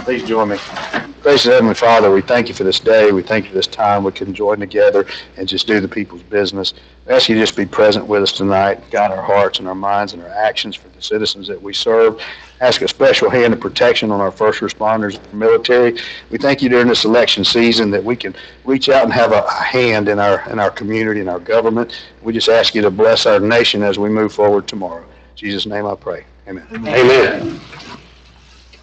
Please join me. Gracious Heavenly Father, we thank you for this day. We thank you for this time we can join together and just do the people's business. We ask you to just be present with us tonight, guide our hearts and our minds and our actions for the citizens that we serve. Ask a special hand of protection on our first responders and military. We thank you during this election season that we can reach out and have a hand in our community and our government. We just ask you to bless our nation as we move forward tomorrow. In Jesus' name I pray. Amen. Amen.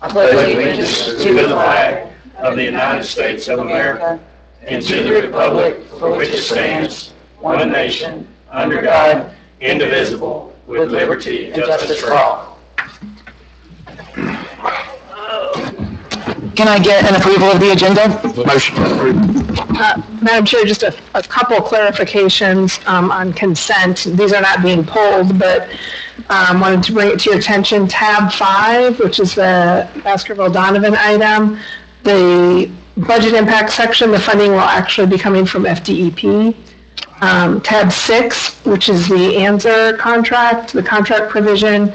I pledge allegiance to the flag of the United States of America and to the republic for which it stands, one nation, under God, indivisible, with liberty and justice for all. Can I get an approval of the agenda? Motion approved. Madam Chair, just a couple clarifications on consent. These are not being pulled, but wanted to bring it to your attention. Tab 5, which is the Baskerville-Donovan item, the budget impact section, the funding will actually be coming from FDEP. Tab 6, which is the ANSWER contract, the contract provision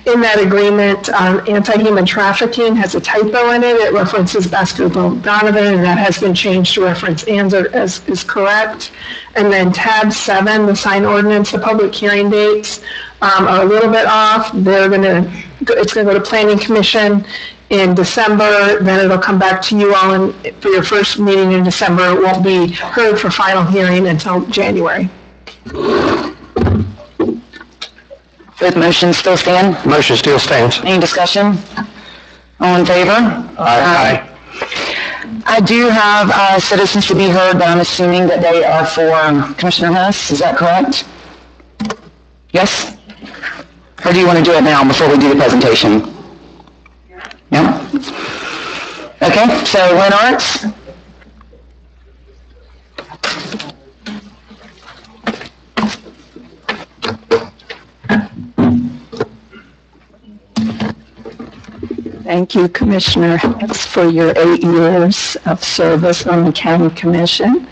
in that agreement on anti-human trafficking has a typo in it. It references Baskerville-Donovan, and that has been changed to reference ANSWER as is correct. And then tab 7, the sign ordinance, the public hearing dates are a little bit off. It's going to go to Planning Commission in December, then it'll come back to you all for your first meeting in December. It won't be heard for final hearing until January. Does the motion still stand? Motion still stands. Any discussion? All in favor? Aye. I do have citizens to be heard, but I'm assuming that they are for Commissioner Hess. Is that correct? Yes? Or do you want to do it now before we do the presentation? Yeah? Okay, so Lynn Arts. Thank you, Commissioner Hess, for your 8 years of service on the County Commission,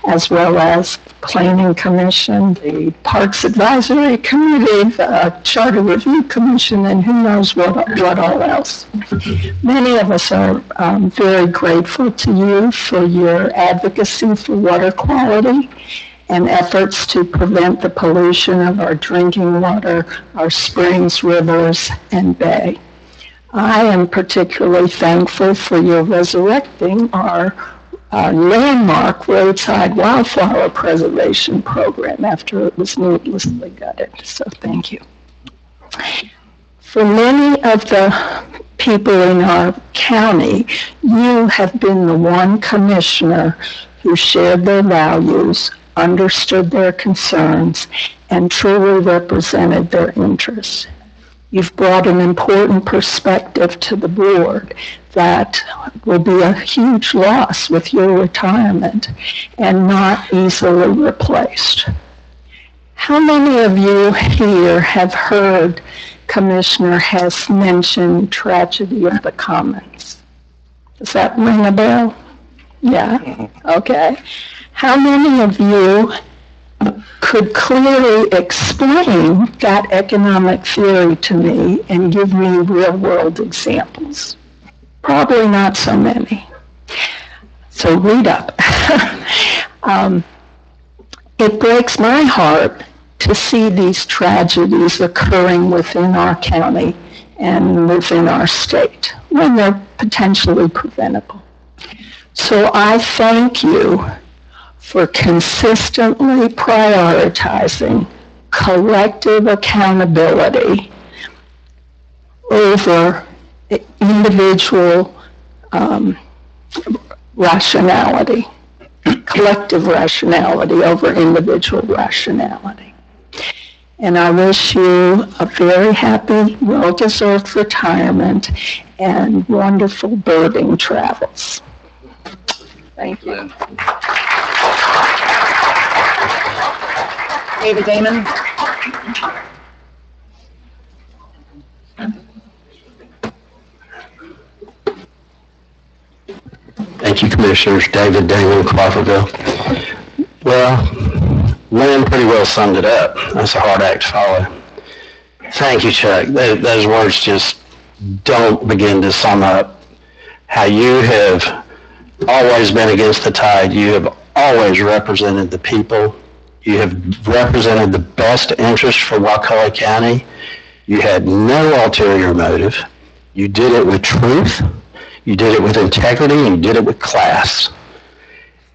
as well as Planning Commission, the Parks Advisory Committee, the Charter Review Commission, and who knows what all else. Many of us are very grateful to you for your advocacy for water quality and efforts to prevent the pollution of our drinking water, our springs, rivers, and bay. I am particularly thankful for your resurrecting our landmark roadside wildflower preservation program after it was needlessly gutted. So thank you. For many of the people in our county, you have been the one commissioner who shared their values, understood their concerns, and truly represented their interests. You've brought an important perspective to the board that will be a huge loss with your retirement and not easily replaced. How many of you here have heard Commissioner Hess mention tragedy of the commons? Does that ring a bell? Yeah? Okay. How many of you could clearly explain that economic theory to me and give me real-world examples? Probably not so many. So read up. It breaks my heart to see these tragedies occurring within our county and within our state when they're potentially preventable. So I thank you for consistently prioritizing collective accountability over individual rationality, collective rationality over individual rationality. And I wish you a very happy, well-deserved retirement and wonderful birding travels. Thank you. David Damon. Thank you, Commissioners. David Damon, Crawfordville. Well, Lynn pretty well summed it up. That's a hard act to follow. Thank you, Chuck. Those words just don't begin to sum up how you have always been against the tide. You have always represented the people. You have represented the best interest for Wakulla County. You had no ulterior motive. You did it with truth. You did it with integrity, and you did it with class.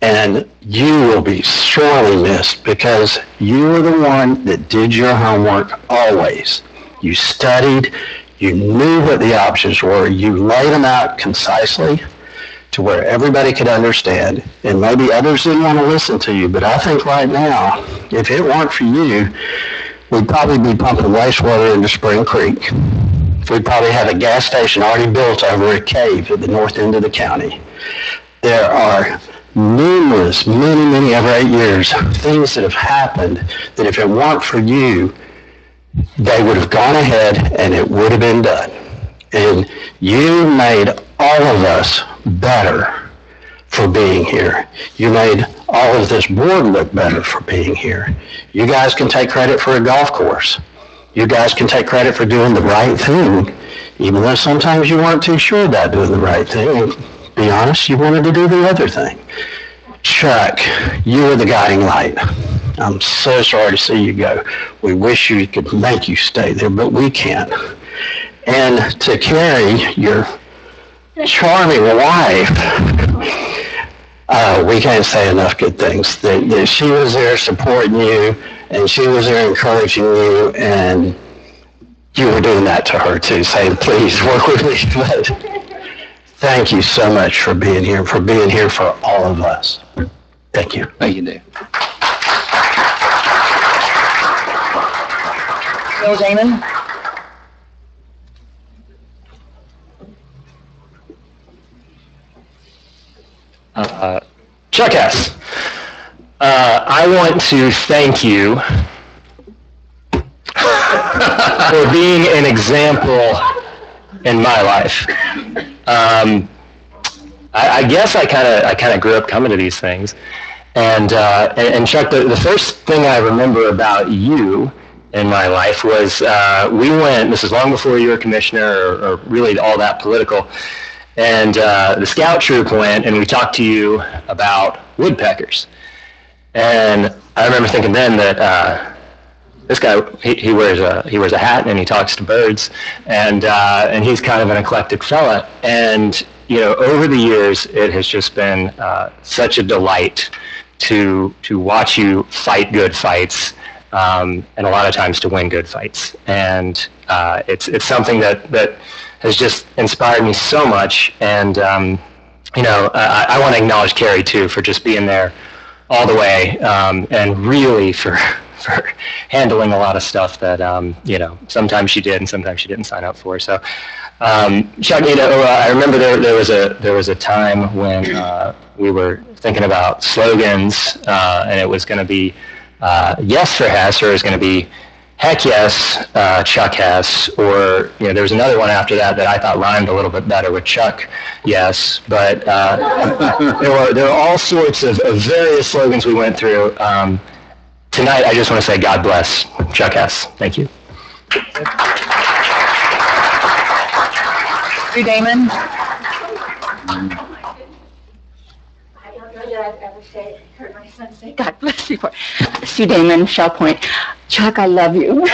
And you will be sorely missed because you were the one that did your homework always. You studied, you knew what the options were, you laid them out concisely to where everybody could understand, and maybe others didn't want to listen to you, but I think right now, if it weren't for you, we'd probably be pumping wastewater into Spring Creek. We'd probably have a gas station already built over a cave at the north end of the county. There are numerous, many over 8 years, things that have happened that if it weren't for you, they would have gone ahead and it would have been done. And you made all of us better for being here. You made all of this board look better for being here. You guys can take credit for a golf course. You guys can take credit for doing the right thing, even though sometimes you weren't too sure about doing the right thing. And be honest, you wanted to do the other thing. Chuck, you were the guiding light. I'm so sorry to see you go. We wish we could make you stay there, but we can't. And to Carrie, your charming wife, we can't say enough good things. That she was there supporting you, and she was there encouraging you, and you were doing that to her too, saying, please work with me. But thank you so much for being here for all of us. Thank you. Thank you, Dave. Bill Damon? Chuck S., I want to thank you for being an example in my life. I guess I kind of grew up coming to these things, and Chuck, the first thing I remember about you in my life was we went. This is long before you were commissioner or really all that political. And the scout troop went, and we talked to you about woodpeckers. And I remember thinking then that this guy he wears a hat and he talks to birds, and he's kind of an eclectic fella. And over the years, it has just been such a delight to watch you fight good fights, and a lot of times to win good fights. And it's something that has just inspired me so much. And, I want to acknowledge Carrie, too, for just being there all the way, and really for handling a lot of stuff that, sometimes she did and sometimes she didn't sign up for. So, Chuck, I remember there was a time when we were thinking about slogans, and it was going to be yes for Hess, or it was going to be heck yes, Chuck Hess, or there was another one after that I thought rhymed a little bit better with Chuck Yes, but there were all sorts of various slogans we went through. Tonight, I just want to say God bless Chuck Hess. Thank you. Sue Damon? I don't know that I've ever heard my son say God bless you. Sue Damon, Shell Point. Chuck, I love you.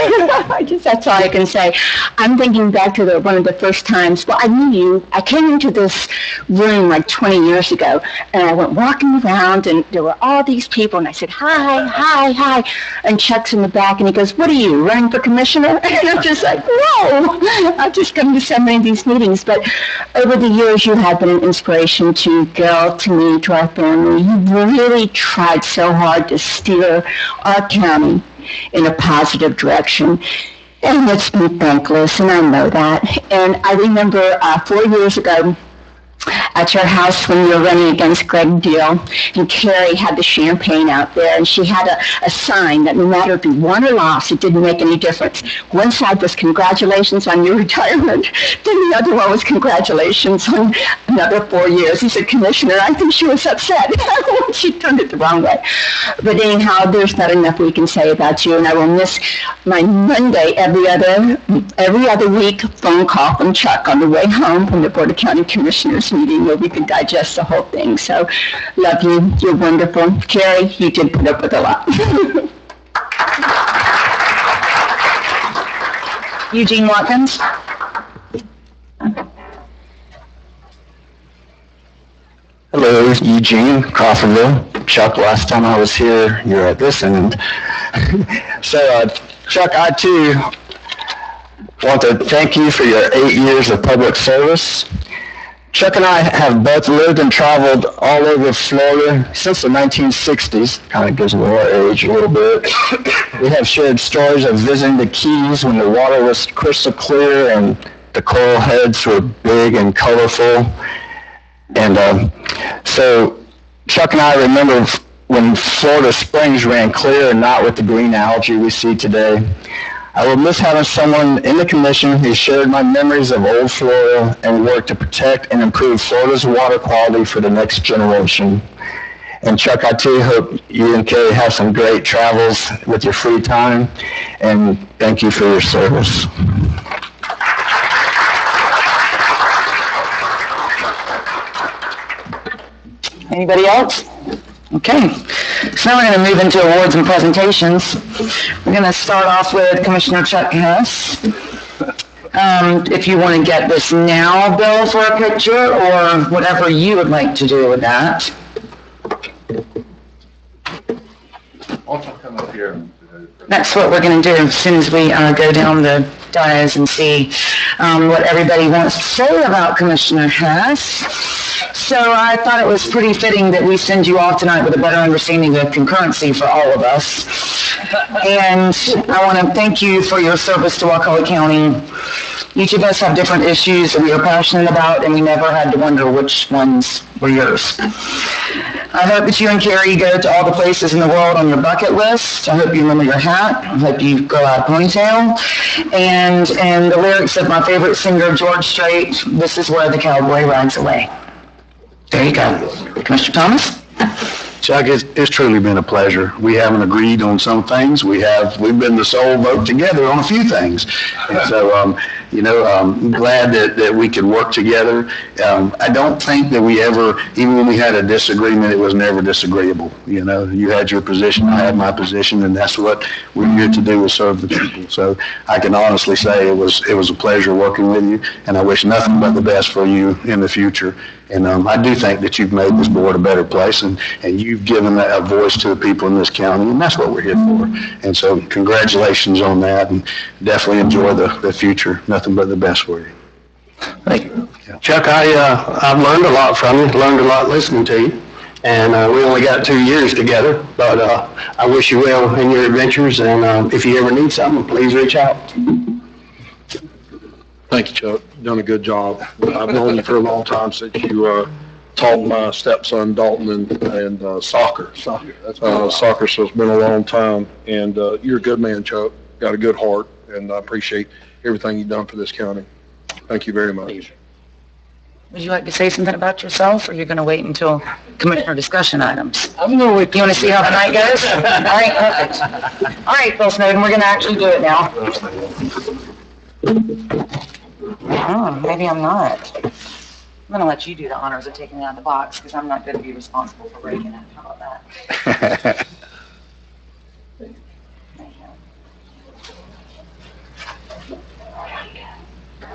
That's all I can say. I'm thinking back to one of the first times. Well, I knew you. I came into this room like 20 years ago, and I went walking around, and there were all these people, and I said, hi. And Chuck's in the back, and he goes, what are you, running for commissioner? And I'm just like, no. I've just come to so many of these meetings. But over the years, you have been an inspiration to Gil, to me, to our family. You've really tried so hard to steer our county in a positive direction, and it's been thankless, and I know that. And I remember 4 years ago, at your house when you were running against Greg Deal, and Carrie had the champagne out there, and she had a sign that no matter if you won or lost, it didn't make any difference. One side was congratulations on your retirement, then the other one was congratulations on another 4 years. He said, Commissioner, I think she was upset. She turned it the wrong way. But anyhow, there's not enough we can say about you, and I will miss my Monday every other week phone call from Chuck on the way home from the Board of County Commissioners meeting where we could digest the whole thing. So, love you. You're wonderful. Carrie, you did put up with a lot. Eugene Watkins? Hello, Eugene, Crawfordville. Chuck, last time I was here, you were at this end. So, Chuck, I too want to thank you for your 8 years of public service. Chuck and I have both lived and traveled all over Florida since the 1960s. Kind of gives away our age a little bit. We have shared stories of visiting the Keys when the water was crystal clear and the coral heads were big and colorful. And so Chuck and I remember when Florida springs ran clear and not with the green algae we see today. I will miss having someone in the commission who shared my memories of old Florida and worked to protect and improve Florida's water quality for the next generation. And Chuck, I too hope you and Kay have some great travels with your free time, and thank you for your service. Anybody else? Okay. So now we're going to move into awards and presentations. We're going to start off with Commissioner Chuck Hess. If you want to get this now, Bill, for a picture, or whatever you would like to do with that. That's what we're going to do as soon as we go down the dais and see what everybody wants to say about Commissioner Hess. So I thought it was pretty fitting that we send you off tonight with a better understanding of concurrency for all of us. And I want to thank you for your service to Wakulla County. Each of us have different issues that we are passionate about, and we never had to wonder which ones were yours. I hope that you and Carrie go to all the places in the world on your bucket list. I hope you remember your hat. I hope you grow out a ponytail. And the lyrics of my favorite singer, George Strait, this is where the cowboy rides away. There you go. Commissioner Thomas? Chuck, it's truly been a pleasure. We haven't agreed on some things. We've been the sole vote together on a few things. And so, I'm glad that we could work together. I don't think that we ever, even when we had a disagreement, it was never disagreeable. You had your position, I had my position, and that's what we're here to do, is serve the people. So I can honestly say it was a pleasure working with you, and I wish nothing but the best for you in the future. And I do think that you've made this board a better place, and you've given a voice to the people in this county, and that's what we're here for. And so congratulations on that, and definitely enjoy the future. Nothing but the best for you. Thank you. Chuck, I've learned a lot from you, learned a lot listening to you, and we only got 2 years together, but I wish you well in your adventures, and if you ever need something, please reach out. Thank you, Chuck. You've done a good job. I've known you for a long time, since you taught my stepson Dalton and soccer. Soccer, so it's been a long time. And you're a good man, Chuck. Got a good heart, and I appreciate everything you've done for this county. Thank you very much. Would you like to say something about yourself, or you're going to wait until commissioner discussion items? I'm going to wait. You want to see how the night goes? All right, perfect. All right, Bill Snowden, we're going to actually do it now. Oh, maybe I'm not. I'm going to let you do the honors of taking it out of the box, because I'm not going to be responsible for breaking it. How about that?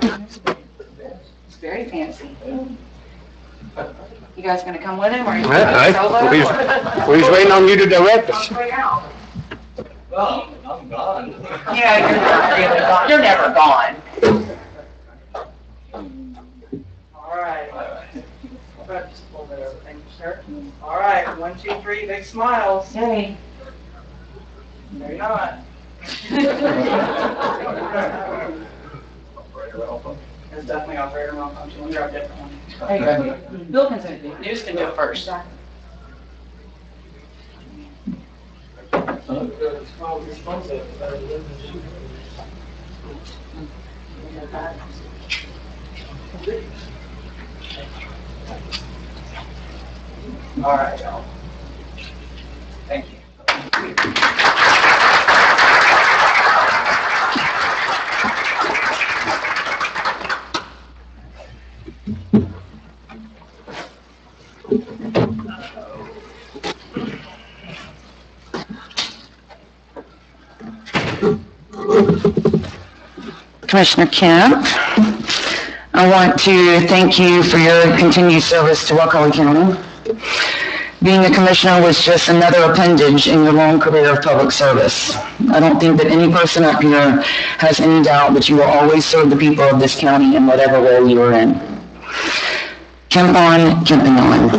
It's very fancy. You guys going to come with him, or are you going to solo? We're just waiting on you to direct us. Well, I'm gone. Yeah, you're not really gone. You're never gone. All right. Just pull that over. Thank you, sir. All right. 1, 2, 3. Big smiles. Yay. Maybe not. It's definitely operator malfunction. We'll grab a different one. There you go. Bill can send it. You just can do it first. All right, y'all. Thank you. Commissioner Kemp, I want to thank you for your continued service to Wakulla County. Being a commissioner was just another appendage in your long career of public service. I don't think that any person up here has any doubt that you will always serve the people of this county in whatever role you are in. Kemp on, kemping on.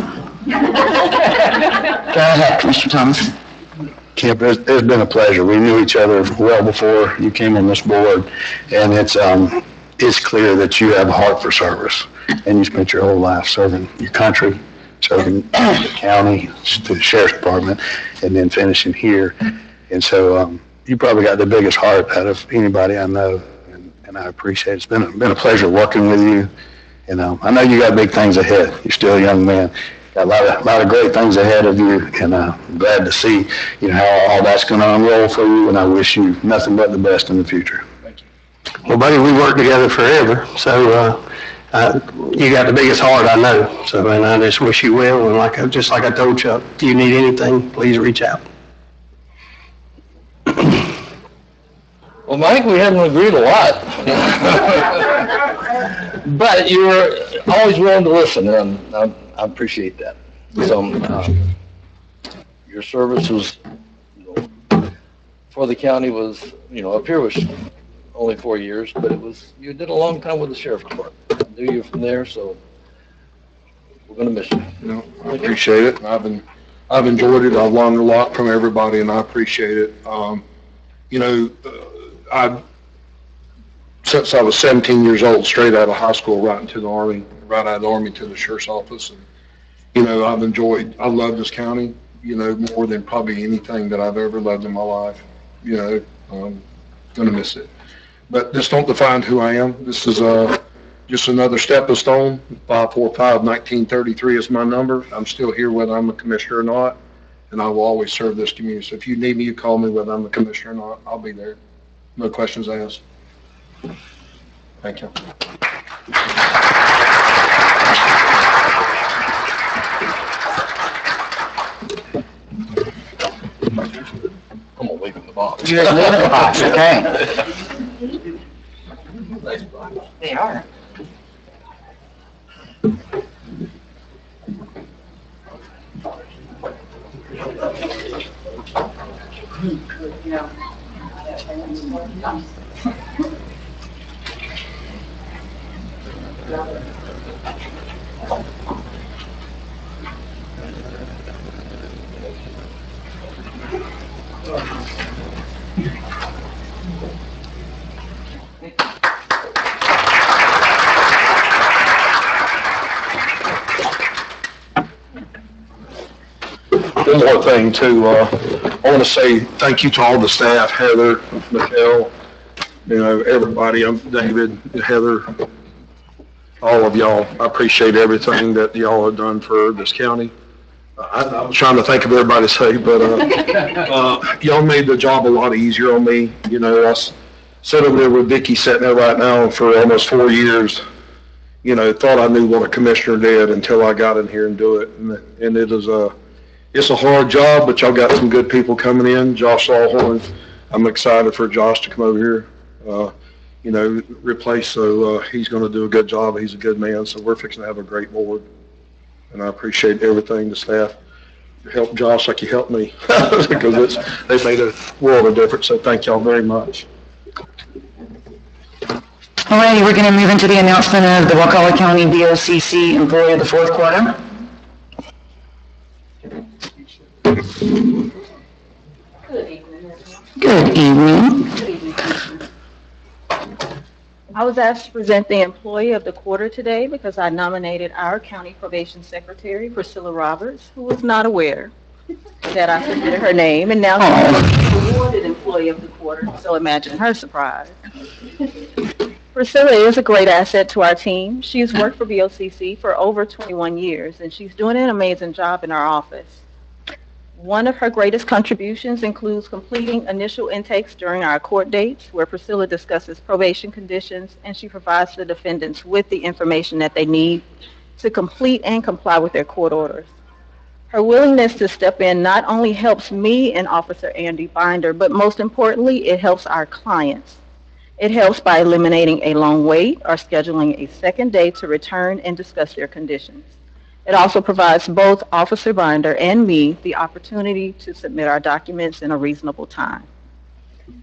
Go ahead, Commissioner Thomas. Kemp, it's been a pleasure. We knew each other well before you came on this board, and it's clear that you have a heart for service, and you spent your whole life serving your country, serving the county, to the sheriff's department, and then finishing here. And so you probably got the biggest heart out of anybody I know, and I appreciate it. It's been a pleasure working with you. And I know you got big things ahead. You're still a young man. Got a lot of great things ahead of you, and I'm glad to see, how all that's going to unroll for you, and I wish you nothing but the best in the future. Thank you. Well, buddy, we worked together forever, so you got the biggest heart I know. So, and I just wish you well. And just like I told Chuck, if you need anything, please reach out. Well, Mike, we haven't agreed a lot. But you were always willing to listen, and I appreciate that. So, your service was, for the county was, up here was only 4 years, but you did a long time with the sheriff's department. I knew you from there, so we're gonna miss you. I appreciate it. I've enjoyed it. I've learned a lot from everybody, and I appreciate it. Since I was 17 years old, straight out of high school, right out of the Army to the sheriff's office. And, I love this county, more than probably anything that I've ever loved in my life. I'm gonna miss it. But this don't define who I am. This is just another stepping stone. 545-1933 is my number. I'm still here whether I'm a commissioner or not, and I will always serve this community. So if you need me, you call me whether I'm a commissioner or not. I'll be there. No questions asked. Thank you. I'm gonna leave it in the box. You're leaving the box, okay. They are. One more thing too, I want to say thank you to all the staff, Heather, Michelle, everybody, David, Heather, all of y'all. I appreciate everything that y'all have done for this county. I was trying to think of everybody to say, but y'all made the job a lot easier on me. I sit over there with Vicki sitting there right now for almost 4 years. Thought I knew what a commissioner did until I got in here and do it. And it is it's a hard job, but y'all got some good people coming in. Josh Allhorn, I'm excited for Josh to come over here, replace. So he's going to do a good job. He's a good man. So we're fixing to have a great board. And I appreciate everything, the staff. You helped Josh like you helped me because they've made a world of difference. So thank y'all very much. All righty, we're going to move into the announcement of the Wakulla County BOCC Employee of the Fourth Quarter. Good evening, everyone. Good evening. Good evening, Commissioner. I was asked to present the Employee of the Quarter today because I nominated our County Probation Secretary, Priscilla Roberts, who was not aware that I submitted her name, and now she's awarded Employee of the Quarter, so imagine her surprise. Priscilla is a great asset to our team. She's worked for BOCC for over 21 years, and she's doing an amazing job in our office. One of her greatest contributions includes completing initial intakes during our court dates, where Priscilla discusses probation conditions, and she provides the defendants with the information that they need to complete and comply with their court orders. Her willingness to step in not only helps me and Officer Andy Binder, but most importantly, it helps our clients. It helps by eliminating a long wait or scheduling a second day to return and discuss their conditions. It also provides both Officer Binder and me the opportunity to submit our documents in a reasonable time.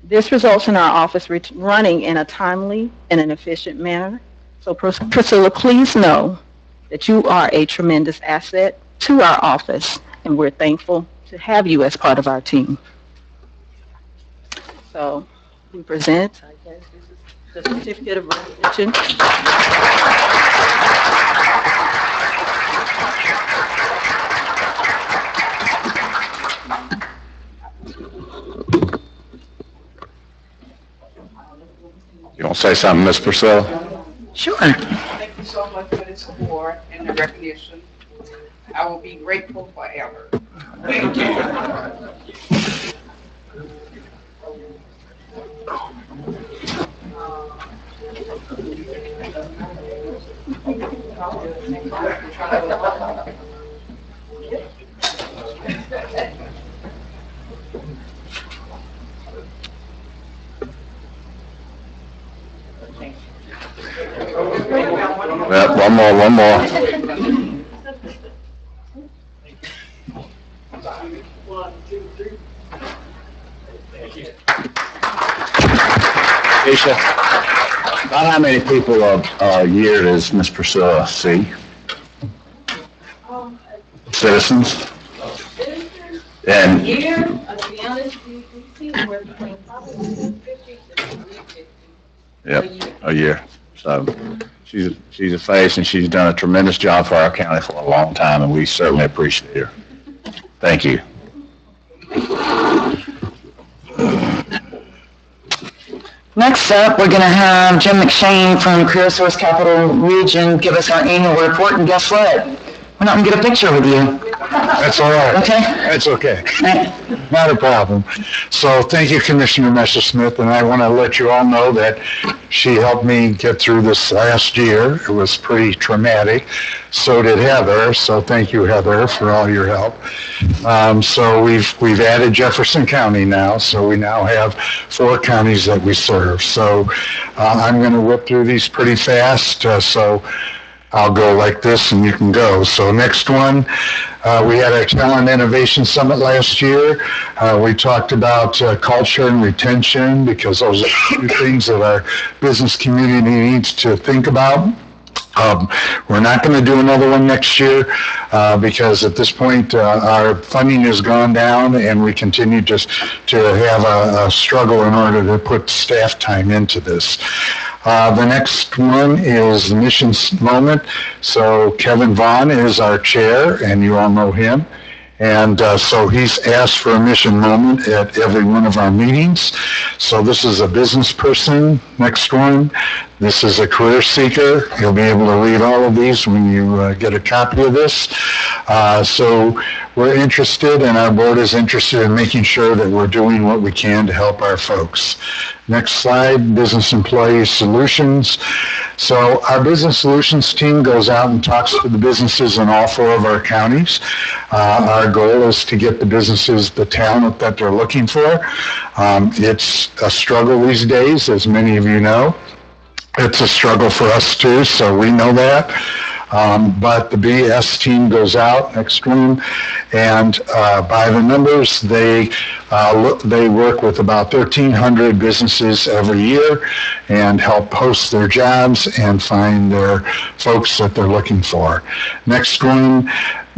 This results in our office running in a timely and an efficient manner. So Priscilla, please know that you are a tremendous asset to our office, and we're thankful to have you as part of our team. So we present, I guess this is the certificate of recognition. You want to say something, Ms. Priscilla? Sure. Thank you so much for this award and the recognition. I will be grateful forever. Thank you. Yeah, one more. Keisha, about how many people a year does Ms. Priscilla see? Citizens? And Here, to be honest, we see anywhere between probably 250 to 350. yep, a year. So she's a face, and she's done a tremendous job for our county for a long time, and we certainly appreciate her. Thank you. Next up, we're going to have Jim McShane from Career Source Capital Region give us our annual report, and guess what? We're not going to get a picture with you. That's all right. Okay? That's okay. Not a problem. So thank you, Commissioner Messerschmidt, and I want to let you all know that she helped me get through this last year. It was pretty traumatic. So did Heather. So thank you, Heather, for all your help. So we've added Jefferson County now. So we now have 4 counties that we serve. So I'm going to whip through these pretty fast. So I'll go like this and you can go. So next one, we had our Talent Innovation Summit last year. We talked about culture and retention because those are 2 things that our business community needs to think about. We're not going to do another one next year because at this point our funding has gone down and we continue just to have a struggle in order to put staff time into this. The next one is the Missions Moment. So Kevin Vaughn is our chair, and you all know him. And so he's asked for a mission moment at every one of our meetings. So this is a business person. Next one. This is a career seeker. You'll be able to read all of these when you get a copy of this. So we're interested, and our board is interested in making sure that we're doing what we can to help our folks. Next slide, Business Employee Solutions. So our Business Solutions team goes out and talks to the businesses in all 4 of our counties. Our goal is to get the businesses the talent that they're looking for. It's a struggle these days, as many of you know. It's a struggle for us too, so we know that. But the BS team goes out, next one, and by the numbers, they work with about 1,300 businesses every year and help post their jobs and find their folks that they're looking for. Next one,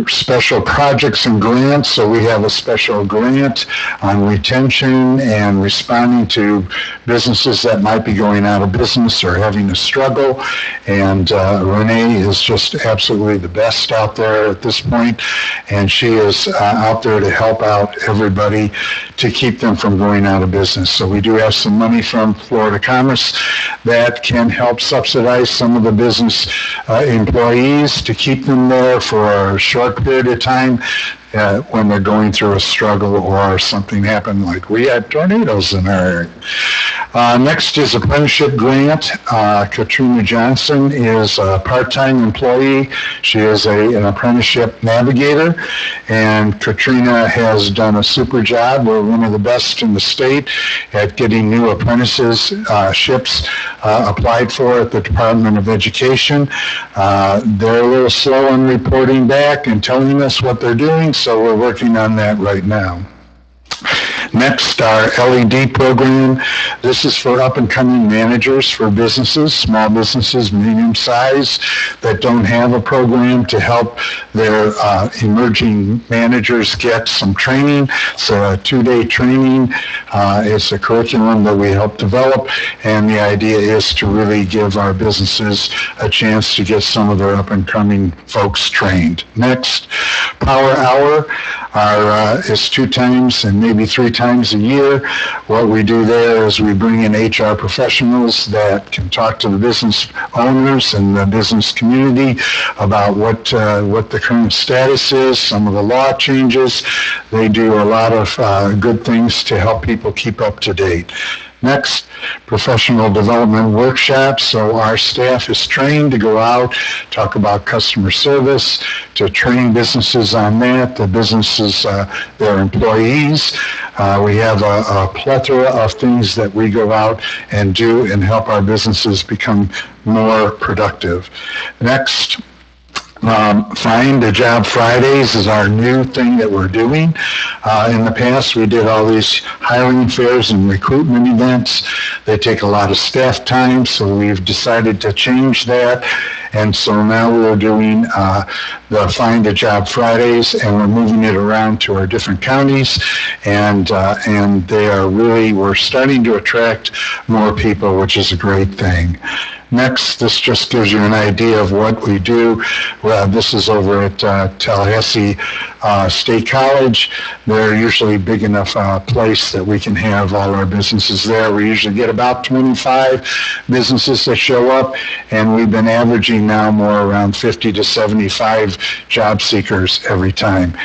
special projects and grants. So we have a special grant on retention and responding to businesses that might be going out of business or having a struggle. And Renee is just absolutely the best out there at this point, and she is out there to help out everybody to keep them from going out of business. So we do have some money from Florida Commerce that can help subsidize some of the business employees to keep them there for a short period of time when they're going through a struggle or something happened, like we had tornadoes in our area. Next is apprenticeship grant. Katrina Johnson is a part-time employee. She is an apprenticeship navigator, and Katrina has done a super job. We're one of the best in the state at getting new apprenticeships applied for at the Department of Education. They're a little slow on reporting back and telling us what they're doing, so we're working on that right now. Next, our LED program. This is for up-and-coming managers for businesses, small businesses, medium size, that don't have a program to help their emerging managers get some training. It's a 2-day training. It's a curriculum that we help develop, and the idea is to really give our businesses a chance to get some of their up-and-coming folks trained. Next, Power Hour is 2 times and maybe 3 times a year. What we do there is we bring in HR professionals that can talk to the business owners and the business community about what the current status is, some of the law changes. They do a lot of good things to help people keep up to date. Next, professional development workshops. So our staff is trained to go out, talk about customer service, to train businesses on that, the businesses, their employees. We have a plethora of things that we go out and do and help our businesses become more productive. Next, Find a Job Fridays is our new thing that we're doing. In the past, we did all these hiring fairs and recruitment events. They take a lot of staff time, so we've decided to change that. And so now we're doing the Find a Job Fridays, and we're moving it around to our different counties. And they are really, we're starting to attract more people, which is a great thing. Next, this just gives you an idea of what we do. This is over at Tallahassee State College. They're usually big enough place that we can have all our businesses there. We usually get about 25 businesses that show up, and we've been averaging now more around 50 to 75 job seekers every time.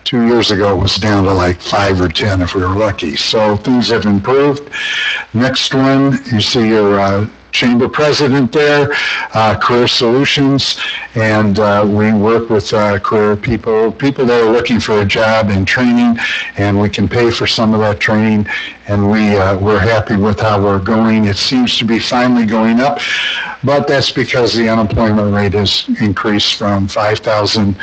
2 years ago, it was down to like 5 or 10 if we were lucky. So things have improved. Next one, you see your chamber president there, Career Solutions, and we work with career people that are looking for a job and training, and we can pay for some of that training, and we're happy with how we're going. It seems to be finally going up, but that's because the unemployment rate has increased from 5,000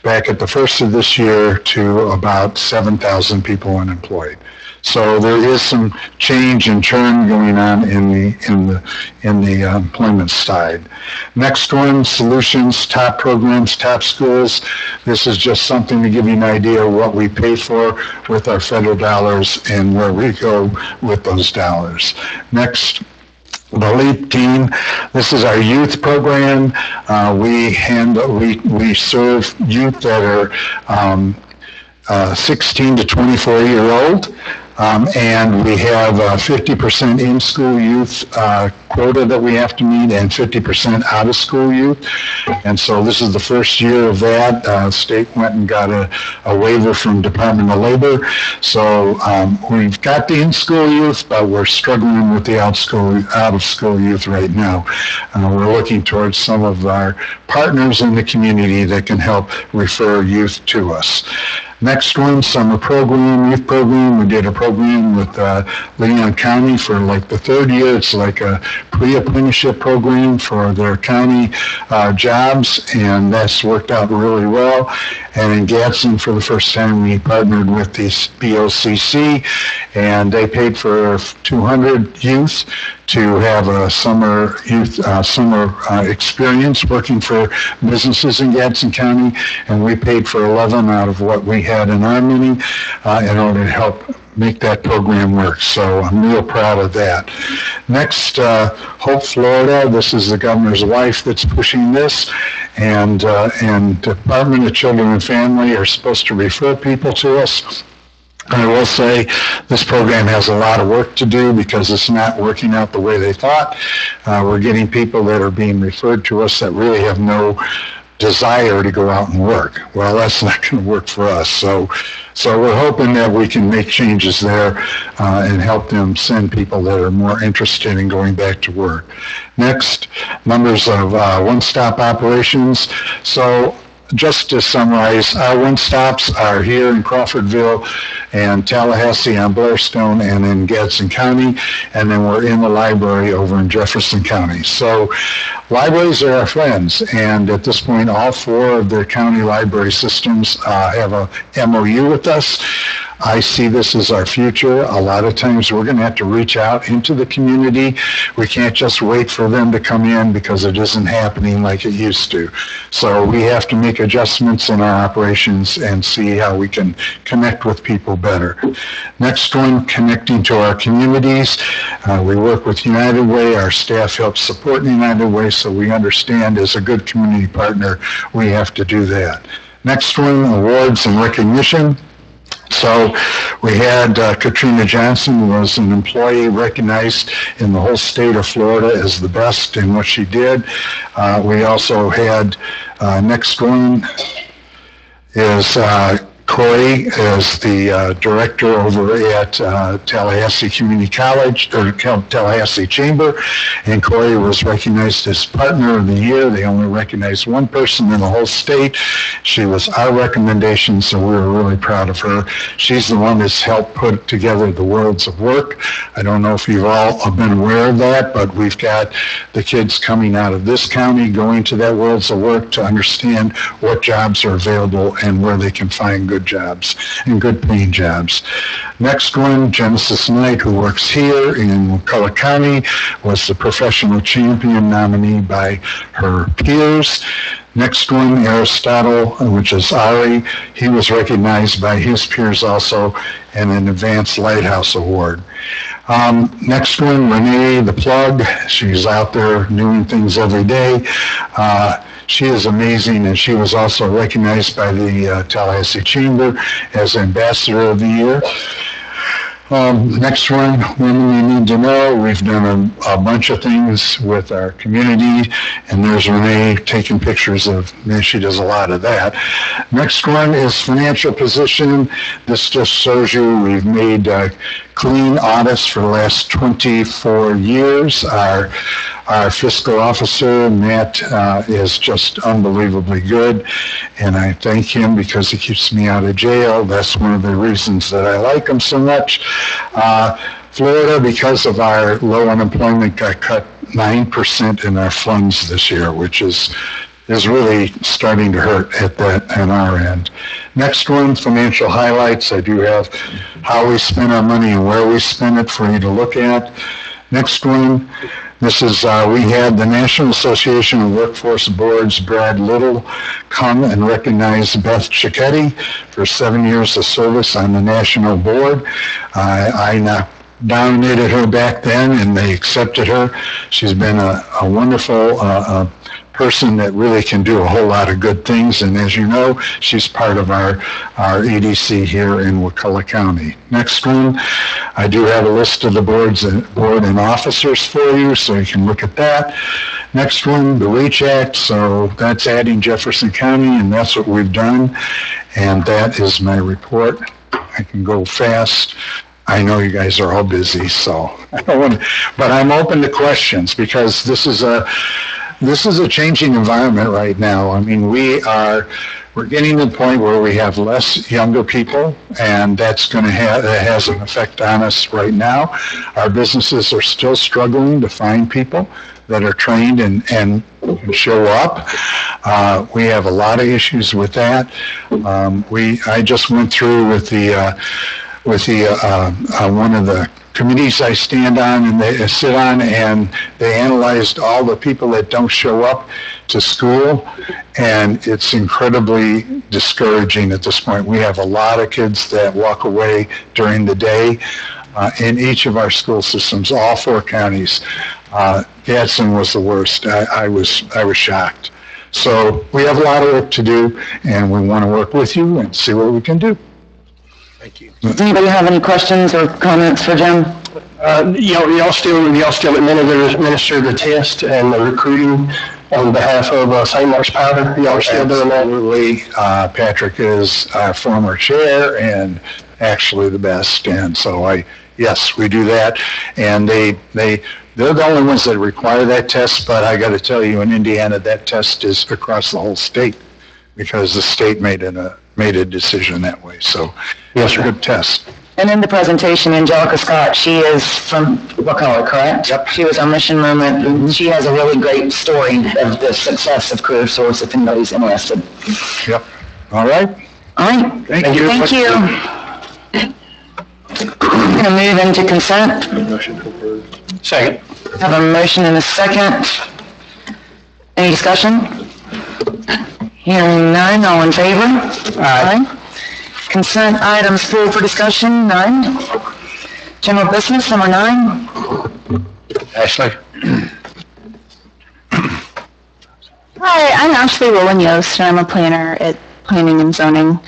back at the first of this year to about 7,000 people unemployed. So there is some change and churn going on in the employment side. Next one, solutions, top programs, top schools. This is just something to give you an idea of what we pay for with our federal dollars and where we go with those dollars. Next, the LEAP team. This is our youth program. We serve youth that are 16 to 24-year-old. And we have 50% in-school youth quota that we have to meet and 50% out-of-school youth. And so this is the first year of that. State went and got a waiver from Department of Labor. So we've got the in-school youth, but we're struggling with the out-of-school youth right now. We're looking towards some of our partners in the community that can help refer youth to us. Next one, summer program, youth program. We did a program with Leon County for like the 3rd year. It's like a pre-apprenticeship program for their county jobs, and that's worked out really well. And in Gadsden, for the first time, we partnered with the BOCC, and they paid for 200 youth to have a summer experience working for businesses in Gadsden County, and we paid for 11 out of what we had in our money in order to help make that program work. So I'm real proud of that. Next, Hope Florida. This is the governor's wife that's pushing this, and Department of Children and Family are supposed to refer people to us. I will say this program has a lot of work to do because it's not working out the way they thought. We're getting people that are being referred to us that really have no desire to go out and work. Well, that's not going to work for us. So we're hoping that we can make changes there and help them send people that are more interested in going back to work. Next, numbers of one-stop operations. So just to summarize, our one-stops are here in Crawfordville and Tallahassee on Blairstone and in Gadsden County, and then we're in the library over in Jefferson County. So libraries are our friends, and at this point, all 4 of the county library systems have a MOU with us. I see this as our future. A lot of times we're going to have to reach out into the community. We can't just wait for them to come in because it isn't happening like it used to. So we have to make adjustments in our operations and see how we can connect with people better. Next one, connecting to our communities. We work with United Way. Our staff helps support United Way, so we understand as a good community partner, we have to do that. Next one, awards and recognition. So we had Katrina Johnson, who was an employee recognized in the whole state of Florida as the best in what she did. We also had, next one is Corey is the director over at Tallahassee Community College, or Tallahassee Chamber, and Corey was recognized as Partner of the Year. They only recognized one person in the whole state. She was our recommendation, so we were really proud of her. She's the one that's helped put together the Worlds of Work. I don't know if you've all been aware of that, but we've got the kids coming out of this county going to that Worlds of Work to understand what jobs are available and where they can find good jobs and good paying jobs. Next one, Genesis Knight, who works here in Wakulla County, was the professional champion nominee by her peers. Next one, Aristotle, which is Ari. He was recognized by his peers also in an Advanced Lighthouse Award. Next one, Renee the Plug. She's out there doing things every day. She is amazing, and she was also recognized by the Tallahassee Chamber as Ambassador of the Year. Next one, Women You Need to Know. We've done a bunch of things with our community, and there's Renee taking pictures of, she does a lot of that. Next one is financial position. This just shows you we've made clean audits for the last 24 years. Our fiscal officer, Matt, is just unbelievably good, and I thank him because he keeps me out of jail. That's one of the reasons that I like him so much. Florida, because of our low unemployment, got cut 9% in our funds this year, which is really starting to hurt at our end. Next one, financial highlights. I do have how we spend our money and where we spend it for you to look at. Next one, this is, we had the National Association of Workforce Boards, Brad Little, come and recognize Beth Cicchetti for 7 years of service on the national board. I nominated her back then, and they accepted her. She's been a wonderful person that really can do a whole lot of good things, and as you know, she's part of our EDC here in Wakulla County. Next one, I do have a list of the board and officers for you, so you can look at that. Next one, the REACH Act, so that's adding Jefferson County, and that's what we've done, and that is my report. I can go fast. I know you guys are all busy, so I don't want to, but I'm open to questions because this is a changing environment right now. I mean, we're getting to the point where we have less younger people, and that has an effect on us right now. Our businesses are still struggling to find people that are trained and show up. We have a lot of issues with that. I just went through with with the, one of the committees I stand on and they sit on, and they analyzed all the people that don't show up to school, and it's incredibly discouraging at this point. We have a lot of kids that walk away during the day in each of our school systems, all 4 counties. Gadsden was the worst. I was shocked. So we have a lot of work to do, and we want to work with you and see what we can do. Thank you. Does anybody have any questions or comments for Jim? Y'all still administer the test and the recruiting on behalf of St. Mark's Powder? Y'all are still doing that? Absolutely. Patrick is our former chair and actually the best. And so yes, we do that. And they're the only ones that require that test, but I got to tell you, in Indiana, that test is across the whole state because the state made a decision that way. So yes, a good test. And in the presentation, Angelica Scott, she is from Wakulla, correct? Yep. She was our mission moment, and she has a really great story of the success of Career Source if anybody's interested. Yep. All right. All right. Thank you. Thank you. We're going to move into consent. Motion to approve. Second. Have a motion and a second. Any discussion? Hearing none, all in favor? Aye. Consent items full for discussion, none. General business, number 9. Ashley? Hi, I'm Ashley Rowland Yost, and I'm a planner at Planning and Zoning.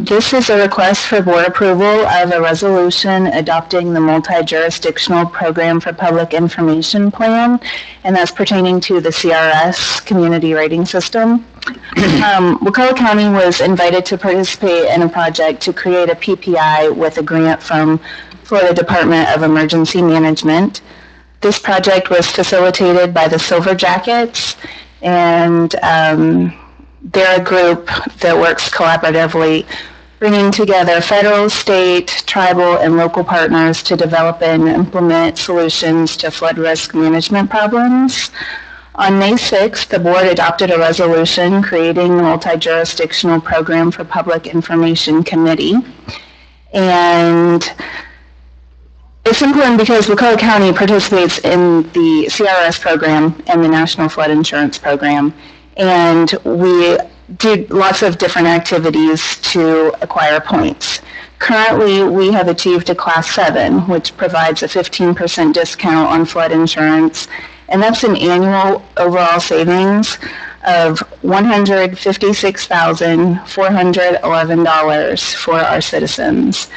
This is a request for board approval of a resolution adopting the multi-jurisdictional program for public information plan, and that's pertaining to the CRS community rating system. Wakulla County was invited to participate in a project to create a PPI with a grant from Florida Department of Emergency Management. This project was facilitated by the Silver Jackets, and they're a group that works collaboratively, bringing together federal, state, tribal, and local partners to develop and implement solutions to flood risk management problems. On May 6th, the board adopted a resolution creating the multi-jurisdictional program for public information committee. And it's important because Wakulla County participates in the CRS program and the National Flood Insurance Program. And we do lots of different activities to acquire points. Currently, we have achieved a Class 7, which provides a 15% discount on flood insurance, and that's an annual overall savings of $156,411 for our citizens.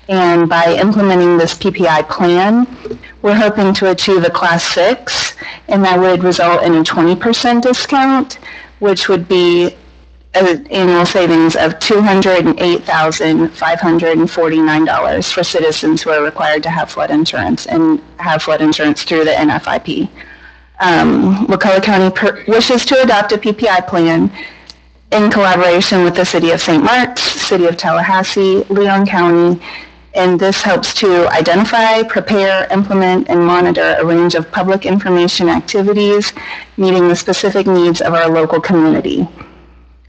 And by implementing this PPI plan, we're hoping to achieve a Class 6, and that would result in a 20% discount, which would be an annual savings of $208,549 for citizens who are required to have flood insurance and have flood insurance through the NFIP. Wakulla County wishes to adopt a PPI plan in collaboration with the City of St. Mark's, City of Tallahassee, Leon County, and this helps to identify, prepare, implement, and monitor a range of public information activities meeting the specific needs of our local community.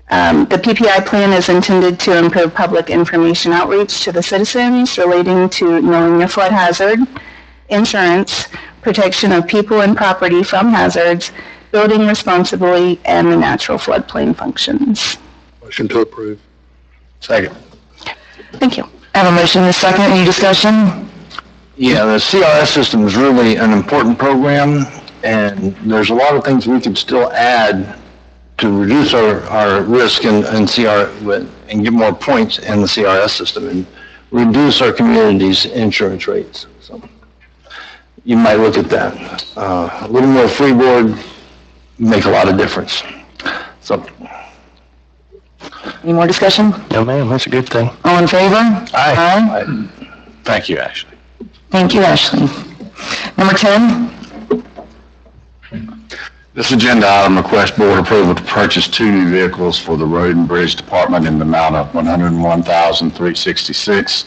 The PPI plan is intended to improve public information outreach to the citizens relating to knowing your flood hazard, insurance, protection of people and property from hazards, building responsibly, and the natural floodplain functions. Motion to approve. Second. Thank you. I have a motion and a second. Any discussion? Yeah, the CRS system is really an important program, and there's a lot of things we can still add to reduce our risk and and get more points in the CRS system and reduce our community's insurance rates. So you might look at that. A little more freeboard make a lot of difference. So. Any more discussion? No, ma'am, that's a good thing. All in favor? Aye. Thank you, Ashley. Thank you, Ashley. Number 10. This agenda item requests board approval to purchase 2 new vehicles for the Road and Bridge Department in the amount of $101,366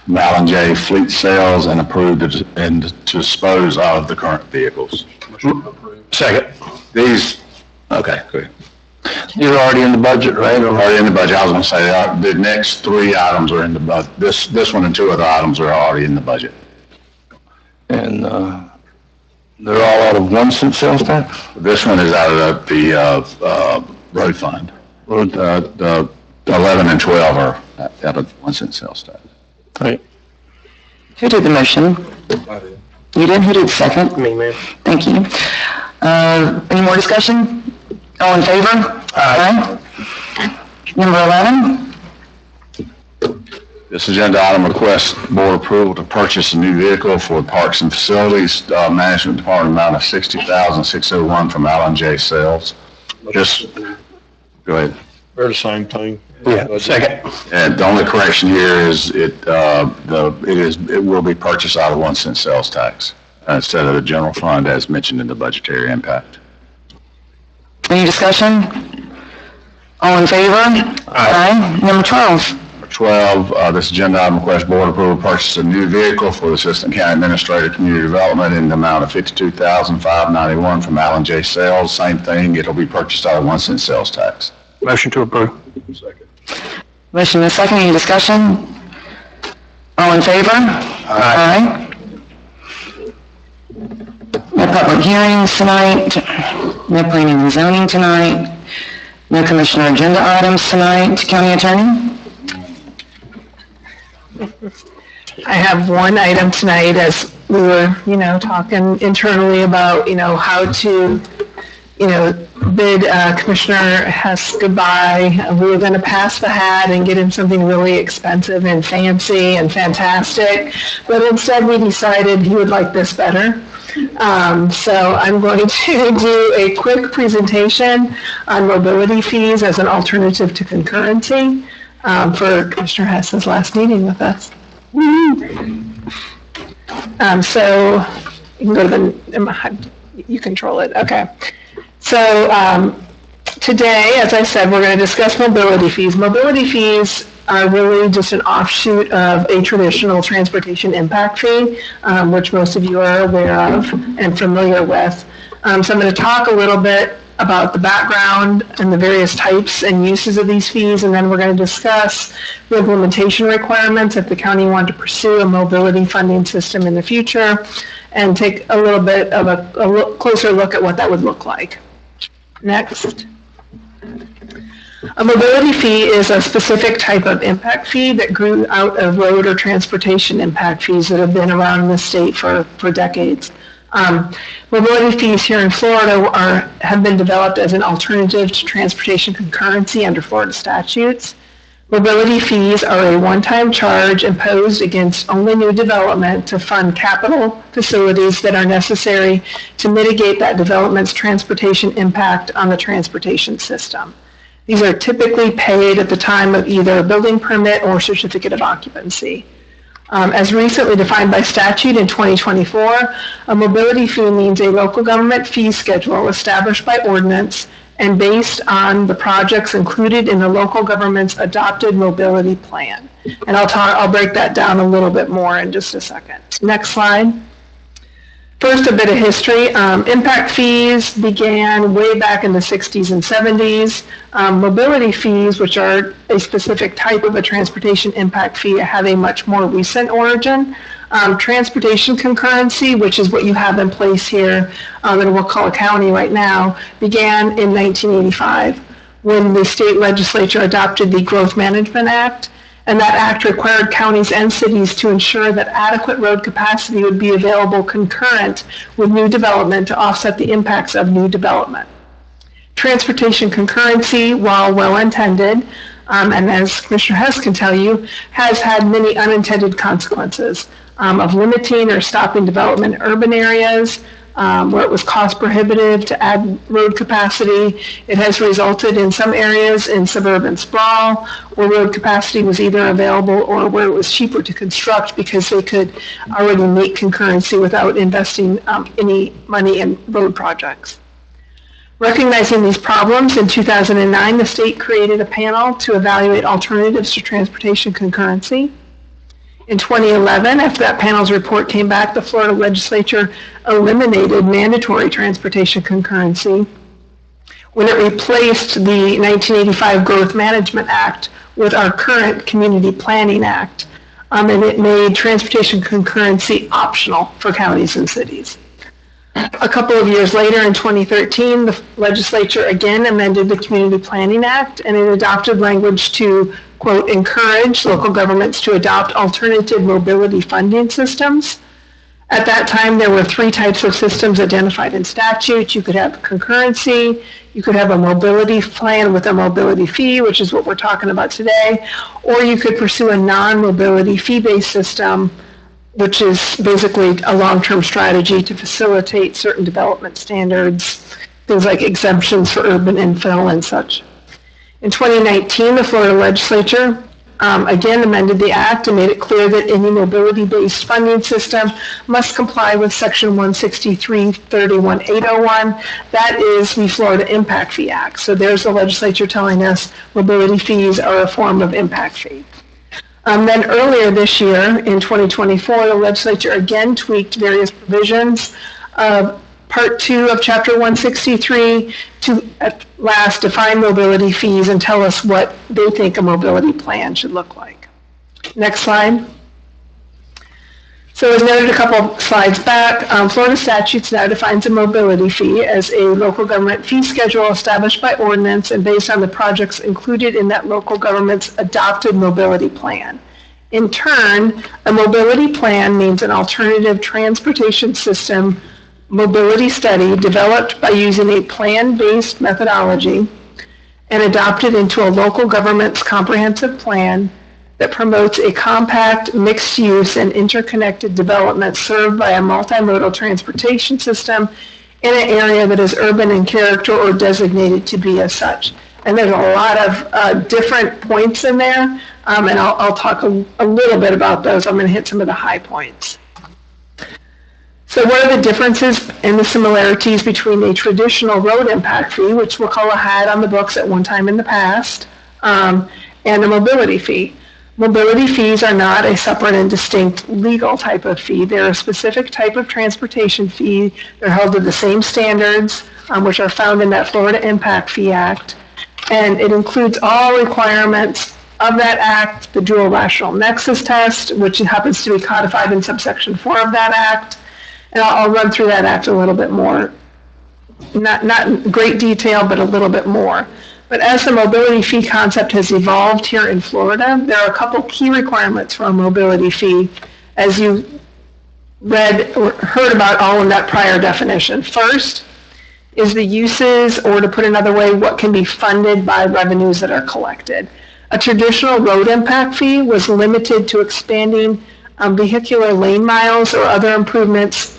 from Allen J. Fleet Sales and approved to dispose of the current vehicles. Motion to approve. Second. These, okay, good. These are already in the budget, right? Already in the budget. I was gonna say, the next three items are in the budget. This one and two other items are already in the budget. And, they're all out of 1 cent sales tax? This one is out of the road fund. The 11 and 12 are out of 1 cent sales tax. Right. Who did the motion? You did? Who did the second? Me, ma'am. Thank you. Any more discussion? All in favor? Aye. Number 11? This agenda item requests board approval to purchase a new vehicle for Parks and Facilities Management Department, amount of $60,601 from Alan J. Sales. Just, go ahead. They're the same thing. Yeah, second. And the only correction here is it will be purchased out of 1 cent sales tax instead of the general fund as mentioned in the budgetary impact. Any discussion? All in favor? Aye. Number 12? 12, this agenda item requests board approval to purchase a new vehicle for the Assistant County Administrator Community Development in the amount of $52,591 from Alan J. Sales. Same thing, it'll be purchased out of 1 cent sales tax. Motion to approve. Second. Motion and a second. Any discussion? All in favor? Aye. No public hearings tonight. No planning and zoning tonight. No commissioner agenda items tonight. County Attorney? I have one item tonight as we were, talking internally about, how to, bid Commissioner Hess goodbye. We were going to pass the hat and get him something really expensive and fancy and fantastic, but instead we decided he would like this better. So I'm going to do a quick presentation on mobility fees as an alternative to concurrency for Commissioner Hess's last meeting with us. So you can go to you control it. Okay. So today, as I said, we're going to discuss mobility fees. Mobility fees are really just an offshoot of a traditional transportation impact fee, which most of you are aware of and familiar with. So I'm going to talk a little bit about the background and the various types and uses of these fees, and then we're going to discuss the implementation requirements if the county wanted to pursue a mobility funding system in the future, and take a little bit of a closer look at what that would look like. Next. A mobility fee is a specific type of impact fee that grew out of road or transportation impact fees that have been around in the state for decades. Mobility fees here in Florida have been developed as an alternative to transportation concurrency under Florida statutes. Mobility fees are a one-time charge imposed against only new development to fund capital facilities that are necessary to mitigate that development's transportation impact on the transportation system. These are typically paid at the time of either a building permit or certificate of occupancy. As recently defined by statute in 2024, a mobility fee means a local government fee schedule established by ordinance and based on the projects included in the local government's adopted mobility plan. And I'll break that down a little bit more in just a second. Next slide. First, a bit of history. Impact fees began way back in the 60s and 70s. Mobility fees, which are a specific type of a transportation impact fee, have a much more recent origin. Transportation concurrency, which is what you have in place here in Wakulla County right now, began in 1985 when the state legislature adopted the Growth Management Act. And that act required counties and cities to ensure that adequate road capacity would be available concurrent with new development to offset the impacts of new development. Transportation concurrency, while well-intended, and as Commissioner Hess can tell you, has had many unintended consequences of limiting or stopping development in urban areas, where it was cost prohibitive to add road capacity. It has resulted in some areas in suburban sprawl where road capacity was either available or where it was cheaper to construct because they could already make concurrency without investing any money in road projects. Recognizing these problems, in 2009, the state created a panel to evaluate alternatives to transportation concurrency. In 2011, after that panel's report came back, the Florida legislature eliminated mandatory transportation concurrency, when it replaced the 1985 Growth Management Act with our current Community Planning Act, and it made transportation concurrency optional for counties and cities. A couple of years later, in 2013, the legislature again amended the Community Planning Act, and it adopted language to, quote, encourage local governments to adopt alternative mobility funding systems. At that time, there were three types of systems identified in statute. You could have concurrency, you could have a mobility plan with a mobility fee, which is what we're talking about today, or you could pursue a non-mobility fee-based system, which is basically a long-term strategy to facilitate certain development standards, things like exemptions for urban infill and such. In 2019, the Florida legislature again amended the act and made it clear that any mobility-based funding system must comply with Section 163.31801. That is the Florida Impact Fee Act. So there's the legislature telling us mobility fees are a form of impact fee. Then earlier this year, in 2024, the legislature again tweaked various provisions of Part 2 of Chapter 163 to at last define mobility fees and tell us what they think a mobility plan should look like. Next slide. So as noted a couple slides back, Florida statutes now defines a mobility fee as a local government fee schedule established by ordinance and based on the projects included in that local government's adopted mobility plan. In turn, a mobility plan means an alternative transportation system mobility study developed by using a plan-based methodology and adopted into a local government's comprehensive plan that promotes a compact, mixed-use, and interconnected development served by a multimodal transportation system in an area that is urban in character or designated to be as such. And there's a lot of different points in there, and I'll talk a little bit about those. I'm going to hit some of the high points. So what are the differences and the similarities between a traditional road impact fee, which Wakulla had on the books at one time in the past, and a mobility fee? Mobility fees are not a separate and distinct legal type of fee. They're a specific type of transportation fee. They're held to the same standards, which are found in that Florida Impact Fee Act. And it includes all requirements of that act, the dual rational nexus test, which happens to be codified in subsection 4 of that act. And I'll run through that act a little bit more. Not in great detail, but a little bit more. But as the mobility fee concept has evolved here in Florida, there are a couple key requirements for a mobility fee, as you read or heard about all in that prior definition. First is the uses, or to put another way, what can be funded by revenues that are collected. A traditional road impact fee was limited to expanding vehicular lane miles or other improvements,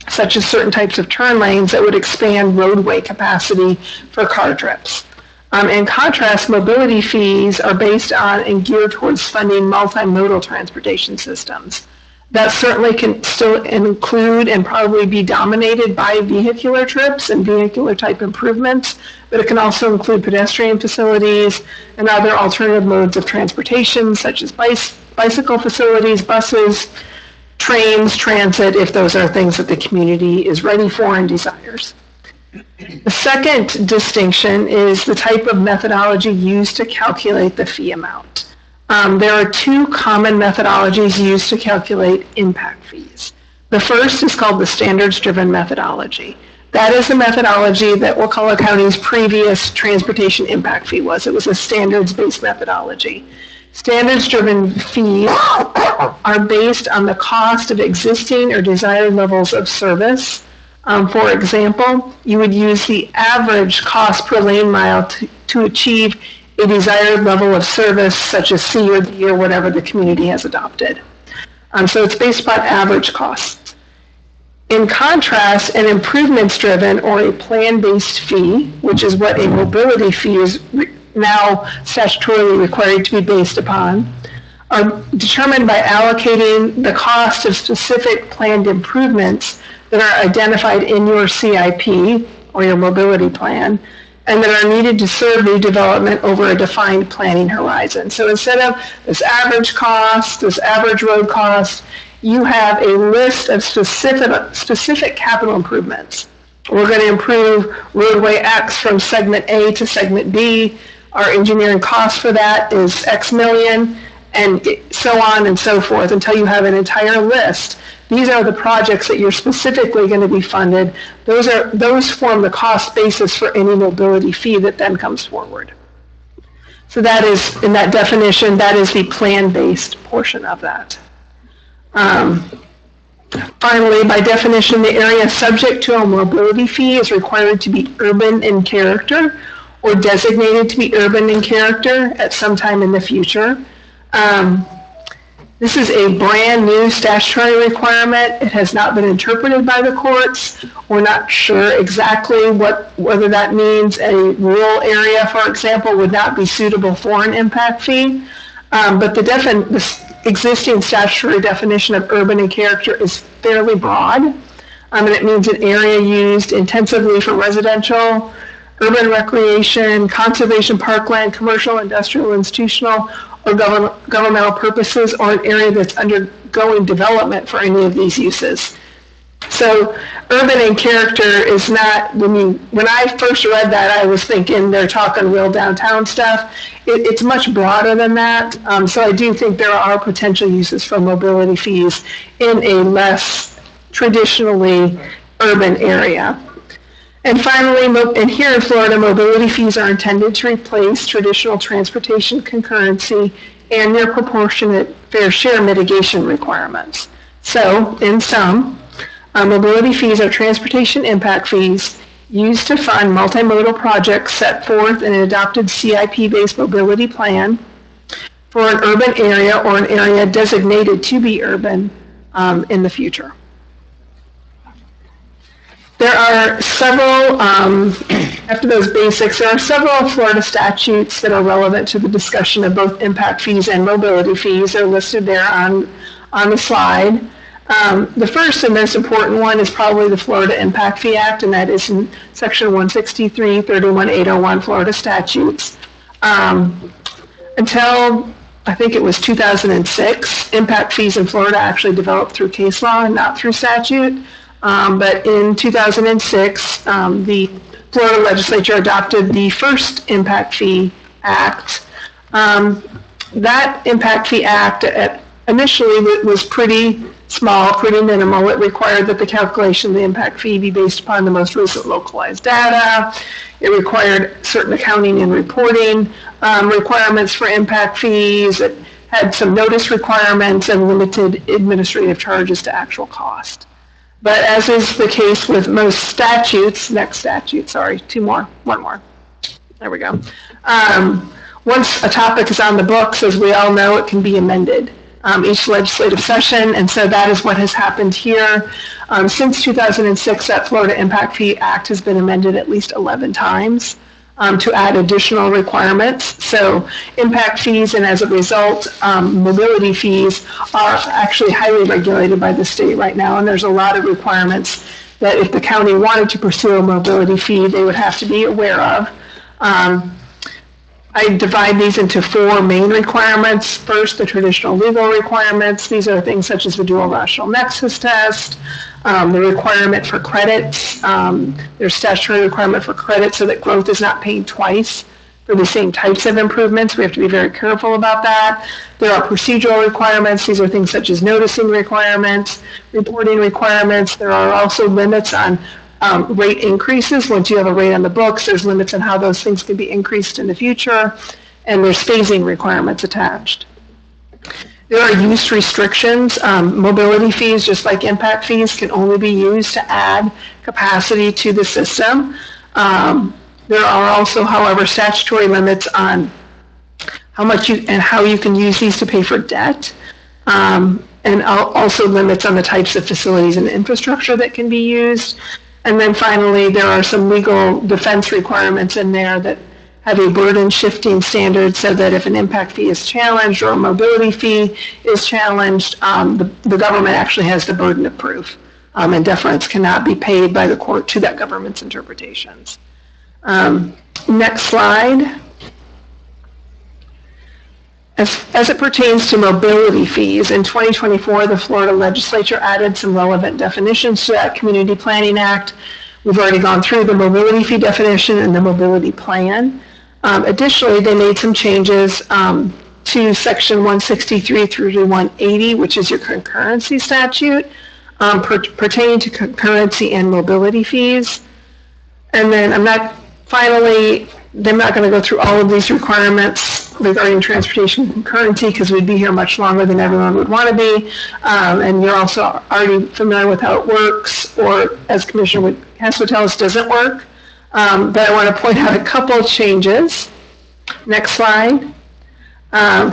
such as certain types of turn lanes that would expand roadway capacity for car trips. In contrast, mobility fees are based on and geared towards funding multimodal transportation systems. That certainly can still include and probably be dominated by vehicular trips and vehicular type improvements, but it can also include pedestrian facilities and other alternative modes of transportation, such as bicycle facilities, buses, trains, transit, if those are things that the community is ready for and desires. The second distinction is the type of methodology used to calculate the fee amount. There are two common methodologies used to calculate impact fees. The first is called the standards-driven methodology. That is the methodology that Wakulla County's previous transportation impact fee was. It was a standards-based methodology. Standards-driven fees are based on the cost of existing or desired levels of service. For example, you would use the average cost per lane mile to achieve a desired level of service, such as C or D or whatever the community has adopted. So it's based upon average costs. In contrast, an improvements-driven or a plan-based fee, which is what a mobility fee is now statutorily required to be based upon, are determined by allocating the cost of specific planned improvements that are identified in your CIP or your mobility plan and that are needed to serve new development over a defined planning horizon. So instead of this average cost, this average road cost, you have a list of specific capital improvements We're going to improve roadway X from segment A to segment B. Our engineering cost for that is X million, and so on and so forth until you have an entire list. These are the projects that you're specifically going to be funded. Those form the cost basis for any mobility fee that then comes forward. So that is, in that definition, that is the plan-based portion of that. Finally, by definition, the area subject to a mobility fee is required to be urban in character or designated to be urban in character at some time in the future. This is a brand new statutory requirement. It has not been interpreted by the courts. We're not sure exactly whether that means a rural area, for example, would not be suitable for an impact fee. But the existing statutory definition of urban in character is fairly broad. And it means an area used intensively for residential, urban recreation, conservation, parkland, commercial, industrial, institutional, or governmental purposes, or an area that's undergoing development for any of these uses. So urban in character is not, when I first read that, I was thinking they're talking real downtown stuff. It's much broader than that. So I do think there are potential uses for mobility fees in a less traditionally urban area. And finally, and here in Florida, mobility fees are intended to replace traditional transportation concurrency and their proportionate fair share mitigation requirements. So, in sum, mobility fees are transportation impact fees used to fund multimodal projects set forth in an adopted CIP-based mobility plan for an urban area or an area designated to be urban in the future. There are several, after those basics, there are several Florida statutes that are relevant to the discussion of both impact fees and mobility fees. They're listed there on the slide. The first and most important one is probably the Florida Impact Fee Act, and that is in Section 163, 31801 Florida statutes. Until I think it was 2006, impact fees in Florida actually developed through case law and not through statute. But in 2006, the Florida legislature adopted the first Impact Fee Act. That Impact Fee Act initially was pretty small, pretty minimal. It required that the calculation of the impact fee be based upon the most recent localized data. It required certain accounting and reporting requirements for impact fees. It had some notice requirements and limited administrative charges to actual cost. But as is the case with most statutes, one more. There we go. Once a topic is on the books, as we all know, it can be amended each legislative session, and so that is what has happened here. Since 2006, that Florida Impact Fee Act has been amended at least 11 times to add additional requirements. So impact fees, and as a result, mobility fees are actually highly regulated by the state right now, and there's a lot of requirements that if the county wanted to pursue a mobility fee, they would have to be aware of. I divide these into four main requirements. First, the traditional legal requirements. These are things such as the dual rational nexus test, the requirement for credits. There's statutory requirement for credit so that growth is not paid twice for the same types of improvements. We have to be very careful about that. There are procedural requirements. These are things such as noticing requirements, reporting requirements. There are also limits on rate increases. Once you have a rate on the books, there's limits on how those things can be increased in the future, and there's phasing requirements attached. There are use restrictions. Mobility fees, just like impact fees, can only be used to add capacity to the system. There are also, however, statutory limits on how much and how you can use these to pay for debt, and also limits on the types of facilities and infrastructure that can be used. And then finally, there are some legal defense requirements in there that have a burden shifting standard so that if an impact fee is challenged or a mobility fee is challenged, the government actually has the burden of proof, and deference cannot be paid by the court to that government's interpretations. Next slide. As it pertains to mobility fees, in 2024, the Florida legislature added some relevant definitions to that Community Planning Act. We've already gone through the mobility fee definition and the mobility plan. Additionally, they made some changes to section 163 through to 180, which is your concurrency statute, pertaining to concurrency and mobility fees. And then they're not going to go through all of these requirements regarding transportation concurrency because we'd be here much longer than everyone would want to be. And you're also already familiar with how it works, or as Commissioner Hess would tell us, doesn't work. But I want to point out a couple of changes. Next slide.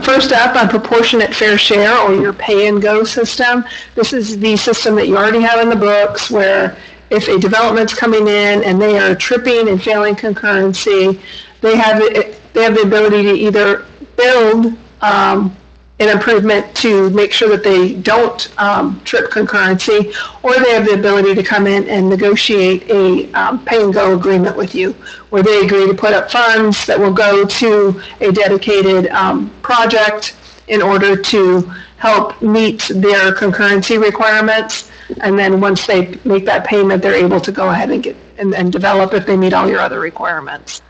First up, on proportionate fair share, or your pay-and-go system. This is the system that you already have in the books, where if a development's coming in and they are tripping and failing concurrency, they have the ability to either build an improvement to make sure that they don't trip concurrency, or they have the ability to come in and negotiate a pay-and-go agreement with you, where they agree to put up funds that will go to a dedicated project in order to help meet their concurrency requirements. And then once they make that payment, they're able to go ahead and get and develop if they meet all your other requirements.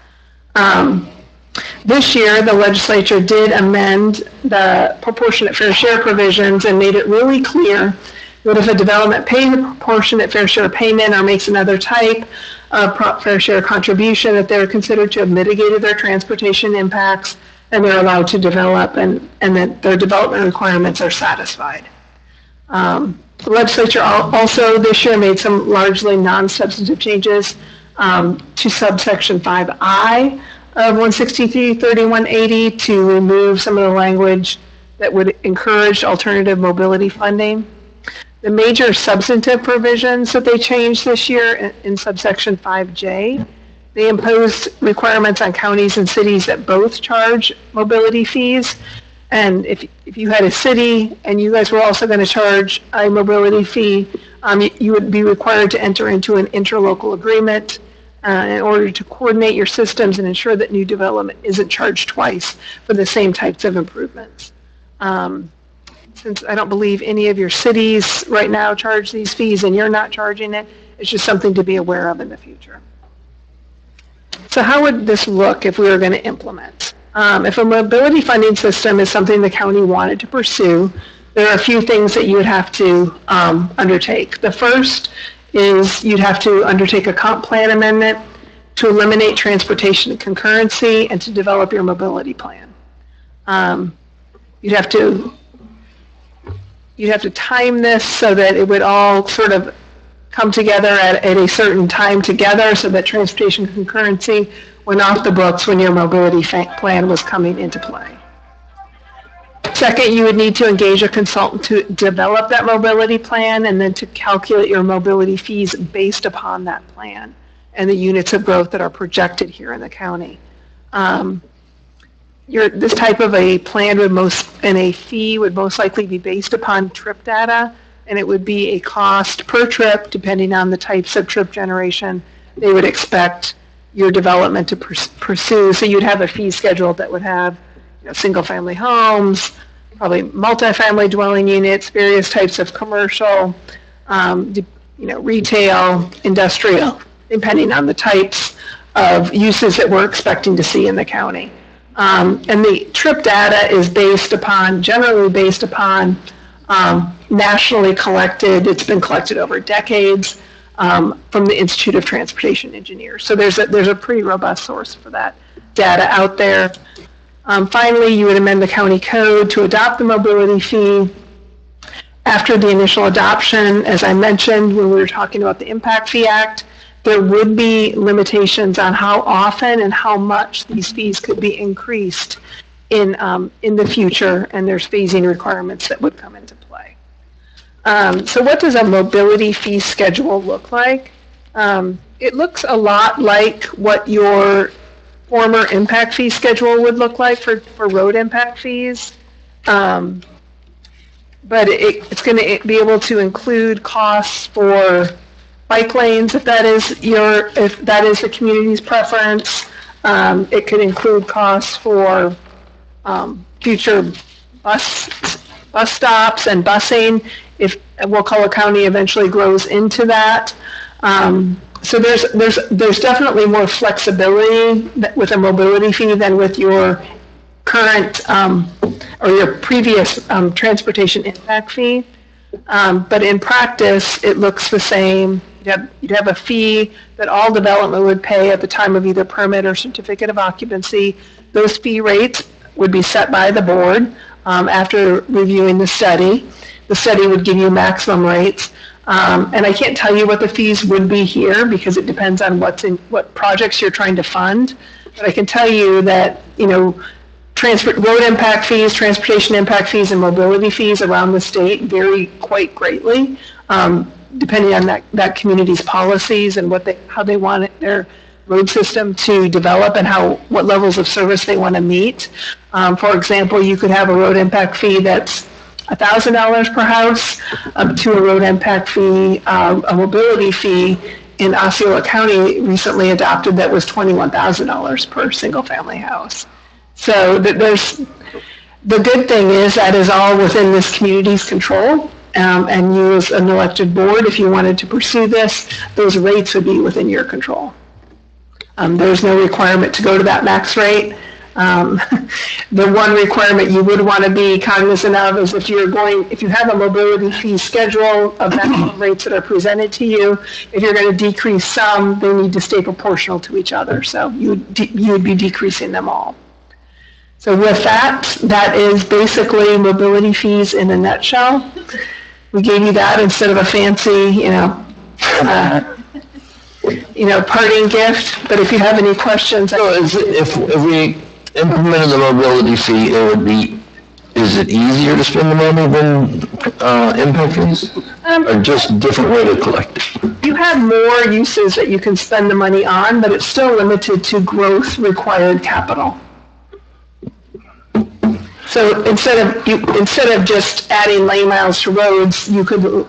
This year, the legislature did amend the proportionate fair share provisions and made it really clear that if a development pays a proportionate fair share payment or makes another type of fair share contribution, that they're considered to have mitigated their transportation impacts and they're allowed to develop, and that their development requirements are satisfied. The legislature also this year made some largely non-substantive changes to subsection 5I of 163-3180 to remove some of the language that would encourage alternative mobility funding. The major substantive provisions that they changed this year in subsection 5J, they imposed requirements on counties and cities that both charge mobility fees. And if you had a city and you guys were also going to charge a mobility fee, you would be required to enter into an interlocal agreement in order to coordinate your systems and ensure that new development isn't charged twice for the same types of improvements. Since I don't believe any of your cities right now charge these fees and you're not charging it, it's just something to be aware of in the future. So how would this look if we were going to implement? If a mobility funding system is something the county wanted to pursue, there are a few things that you would have to undertake. The first is you'd have to undertake a comp plan amendment to eliminate transportation concurrency and to develop your mobility plan. You'd have to time this so that it would all sort of come together at a certain time together, so that transportation concurrency went off the books when your mobility plan was coming into play. Second, you would need to engage a consultant to develop that mobility plan and then to calculate your mobility fees based upon that plan and the units of growth that are projected here in the county. This type of a plan and a fee would most likely be based upon trip data, and it would be a cost per trip depending on the types of trip generation they would expect your development to pursue. So you'd have a fee schedule that would have single-family homes, probably multifamily dwelling units, various types of commercial, retail, industrial, depending on the types of uses that we're expecting to see in the county. And the trip data is generally based upon nationally collected. It's been collected over decades from the Institute of Transportation Engineers. So there's a pretty robust source for that data out there. Finally, you would amend the county code to adopt the mobility fee. After the initial adoption, as I mentioned when we were talking about the Impact Fee Act, there would be limitations on how often and how much these fees could be increased in the future, and there's phasing requirements that would come into play. So what does a mobility fee schedule look like? It looks a lot like what your former impact fee schedule would look like for road impact fees. But it's going to be able to include costs for bike lanes if that is the community's preference. It could include costs for future bus stops and busing if Wakulla County eventually grows into that. So there's definitely more flexibility with a mobility fee than with your current or your previous transportation impact fee. But in practice, it looks the same. You'd have a fee that all development would pay at the time of either permit or certificate of occupancy. Those fee rates would be set by the board after reviewing the study. The study would give you maximum rates. And I can't tell you what the fees would be here because it depends on what projects you're trying to fund. But I can tell you that, road impact fees, transportation impact fees, and mobility fees around the state vary quite greatly, depending on that community's policies and how they want their road system to develop and what levels of service they want to meet. For example, you could have a road impact fee that's $1,000 per house up to a road impact fee, a mobility fee in Osceola County recently adopted that was $21,000 per single family house. So the good thing is that is all within this community's control. And you as an elected board, if you wanted to pursue this, those rates would be within your control. There's no requirement to go to that max rate. The one requirement you would want to be cognizant of is if you have a mobility fee schedule of maximum rates that are presented to you, if you're going to decrease some, they need to stay proportional to each other. So you would be decreasing them all. So with that is basically mobility fees in a nutshell. We gave you that instead of a fancy, parting gift. But if you have any questions. So if we implemented the mobility fee, is it easier to spend the money than impact fees? Or just a different way to collect it? You have more uses that you can spend the money on, but it's still limited to growth required capital. So instead of just adding lane miles to roads, you could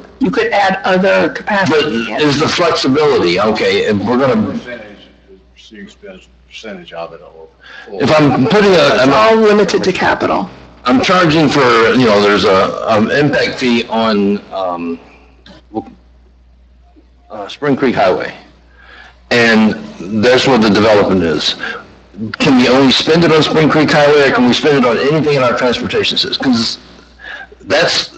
add other capacity. But is the flexibility, okay, if we're gonna, Percentage of it. if I'm putting It's all limited to capital. I'm charging for, there's a impact fee on, Spring Creek Highway. And that's what the development is. Can we only spend it on Spring Creek Highway, or can we spend it on anything in our transportation system? Because that's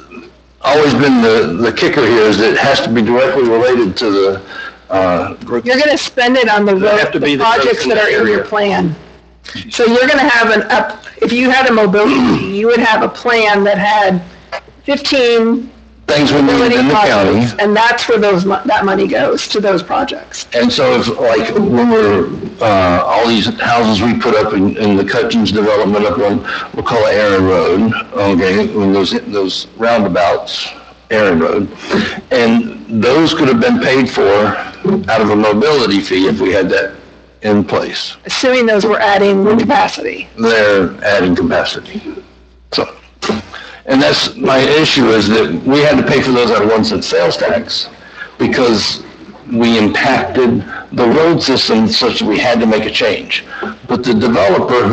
always been the kicker here, is that it has to be directly related to the, You're going to spend it on the road, the projects that are in your plan. So you're going to have if you had a mobility, you would have a plan that had 15 things we need in the county. And that's where that money goes, to those projects. And so if, when we're, all these houses we put up in the Cutchins development up on, we'll call it Aaron Road, okay, when those roundabouts, Aaron Road, and those could have been paid for out of a mobility fee if we had that in place. Assuming those were adding capacity. They're adding capacity. So, and that's my issue, is that we had to pay for those out of 1 cent sales tax because we impacted the road system such that we had to make a change. But the developer,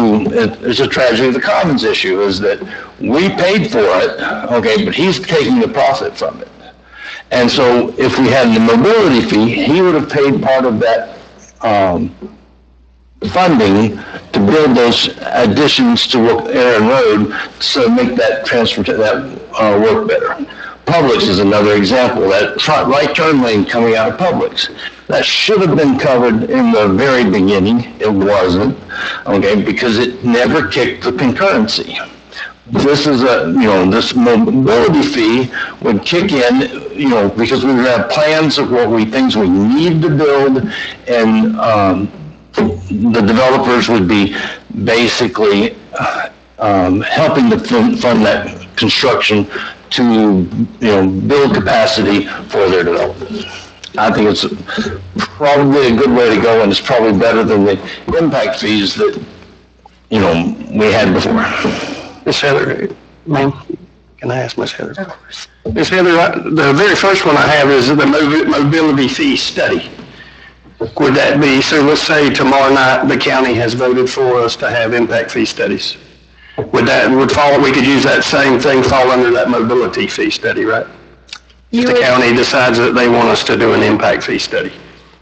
it's a tragedy of the commons issue, is that we paid for it, okay, but he's taking the profit from it. And so if we had the mobility fee, he would have paid part of that funding to build those additions to Aaron Road to make that work better. Publix is another example. That right turn lane coming out of Publix, that should have been covered in the very beginning. It wasn't, okay, because it never kicked the concurrency. This is this mobility fee would kick in, because we would have plans of things we need to build, and the developers would be basically helping to fund that construction to build capacity for their development. I think it's probably a good way to go, and it's probably better than the impact fees that we had before. Ms. Heather, ma'am, can I ask Ms. Heather? Of course. Ms. Heather, the very first one I have is the mobility fee study. Would that be, so let's say tomorrow night the county has voted for us to have impact fee studies. Would fall, we could use that same thing, fall under that mobility fee study, right? If the county decides that they want us to do an impact fee study.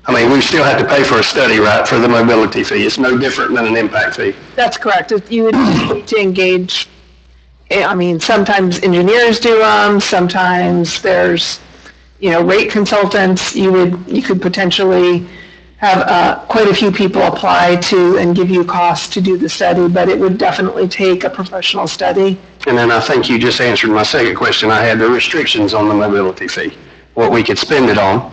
I mean, we still have to pay for a study, right, for the mobility fee. It's no different than an impact fee. That's correct. You would need to engage, I mean, sometimes engineers do them, sometimes there's, rate consultants. You could potentially have quite a few people apply to and give you costs to do the study, but it would definitely take a professional study. And then I think you just answered my second question. I had the restrictions on the mobility fee, what we could spend it on.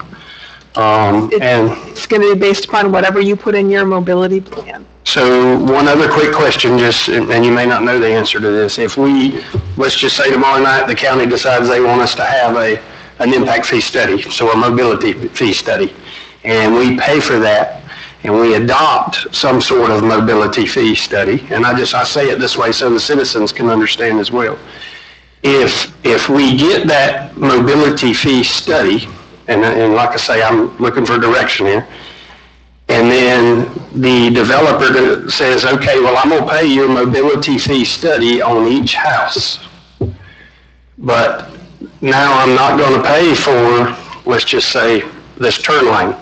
It's going to be based upon whatever you put in your mobility plan. So one other quick question, and you may not know the answer to this. If let's just say tomorrow night, the county decides they want us to have an impact fee study, so a mobility fee study, and we pay for that, and we adopt some sort of mobility fee study, and I say it this way so the citizens can understand as well. If we get that mobility fee study, and like I say, I'm looking for direction here, and then the developer says, okay, well, I'm going to pay your mobility fee study on each house, but now I'm not going to pay for, let's just say, this turn lane,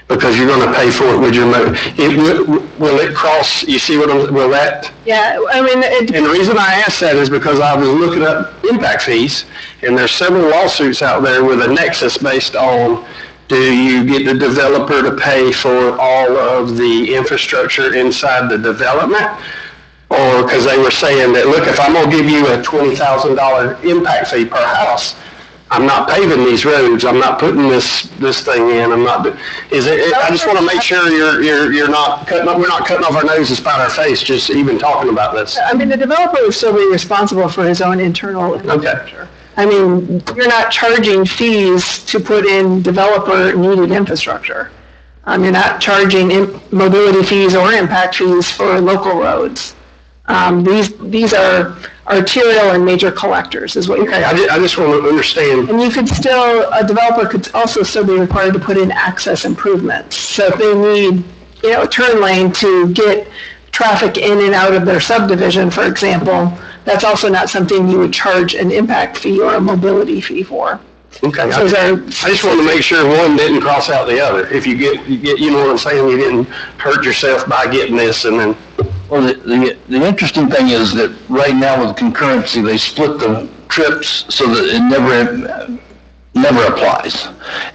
because you're going to pay for it with your will it cross, you see will that? Yeah, I mean, and the reason I asked that is because I was looking up impact fees, and there's several lawsuits out there with a nexus based on, do you get the developer to pay for all of the infrastructure inside the development? Or because they were saying that, look, if I'm going to give you a $20,000 impact fee per house, I'm not paving these roads. I'm not putting this thing in. I'm not. I just want to make sure you're not cutting. We're not cutting off our nose to spite our face. Just even talking about this. I mean, the developer would still be responsible for his own internal infrastructure. Okay. I mean, you're not charging fees to put in developer needed infrastructure. You're not charging mobility fees or impact fees for local roads. These are arterial and major collectors is what you're saying. I just want to understand. And a developer could also still be required to put in access improvements. So if they need, a turn lane to get traffic in and out of their subdivision, for example, that's also not something you would charge an impact fee or a mobility fee for. Okay. I just want to make sure one didn't cross out the other. If you get, you know what I'm saying, you didn't hurt yourself by getting this and then. Well, the interesting thing is that right now with concurrency, they split the trips so that it never applies.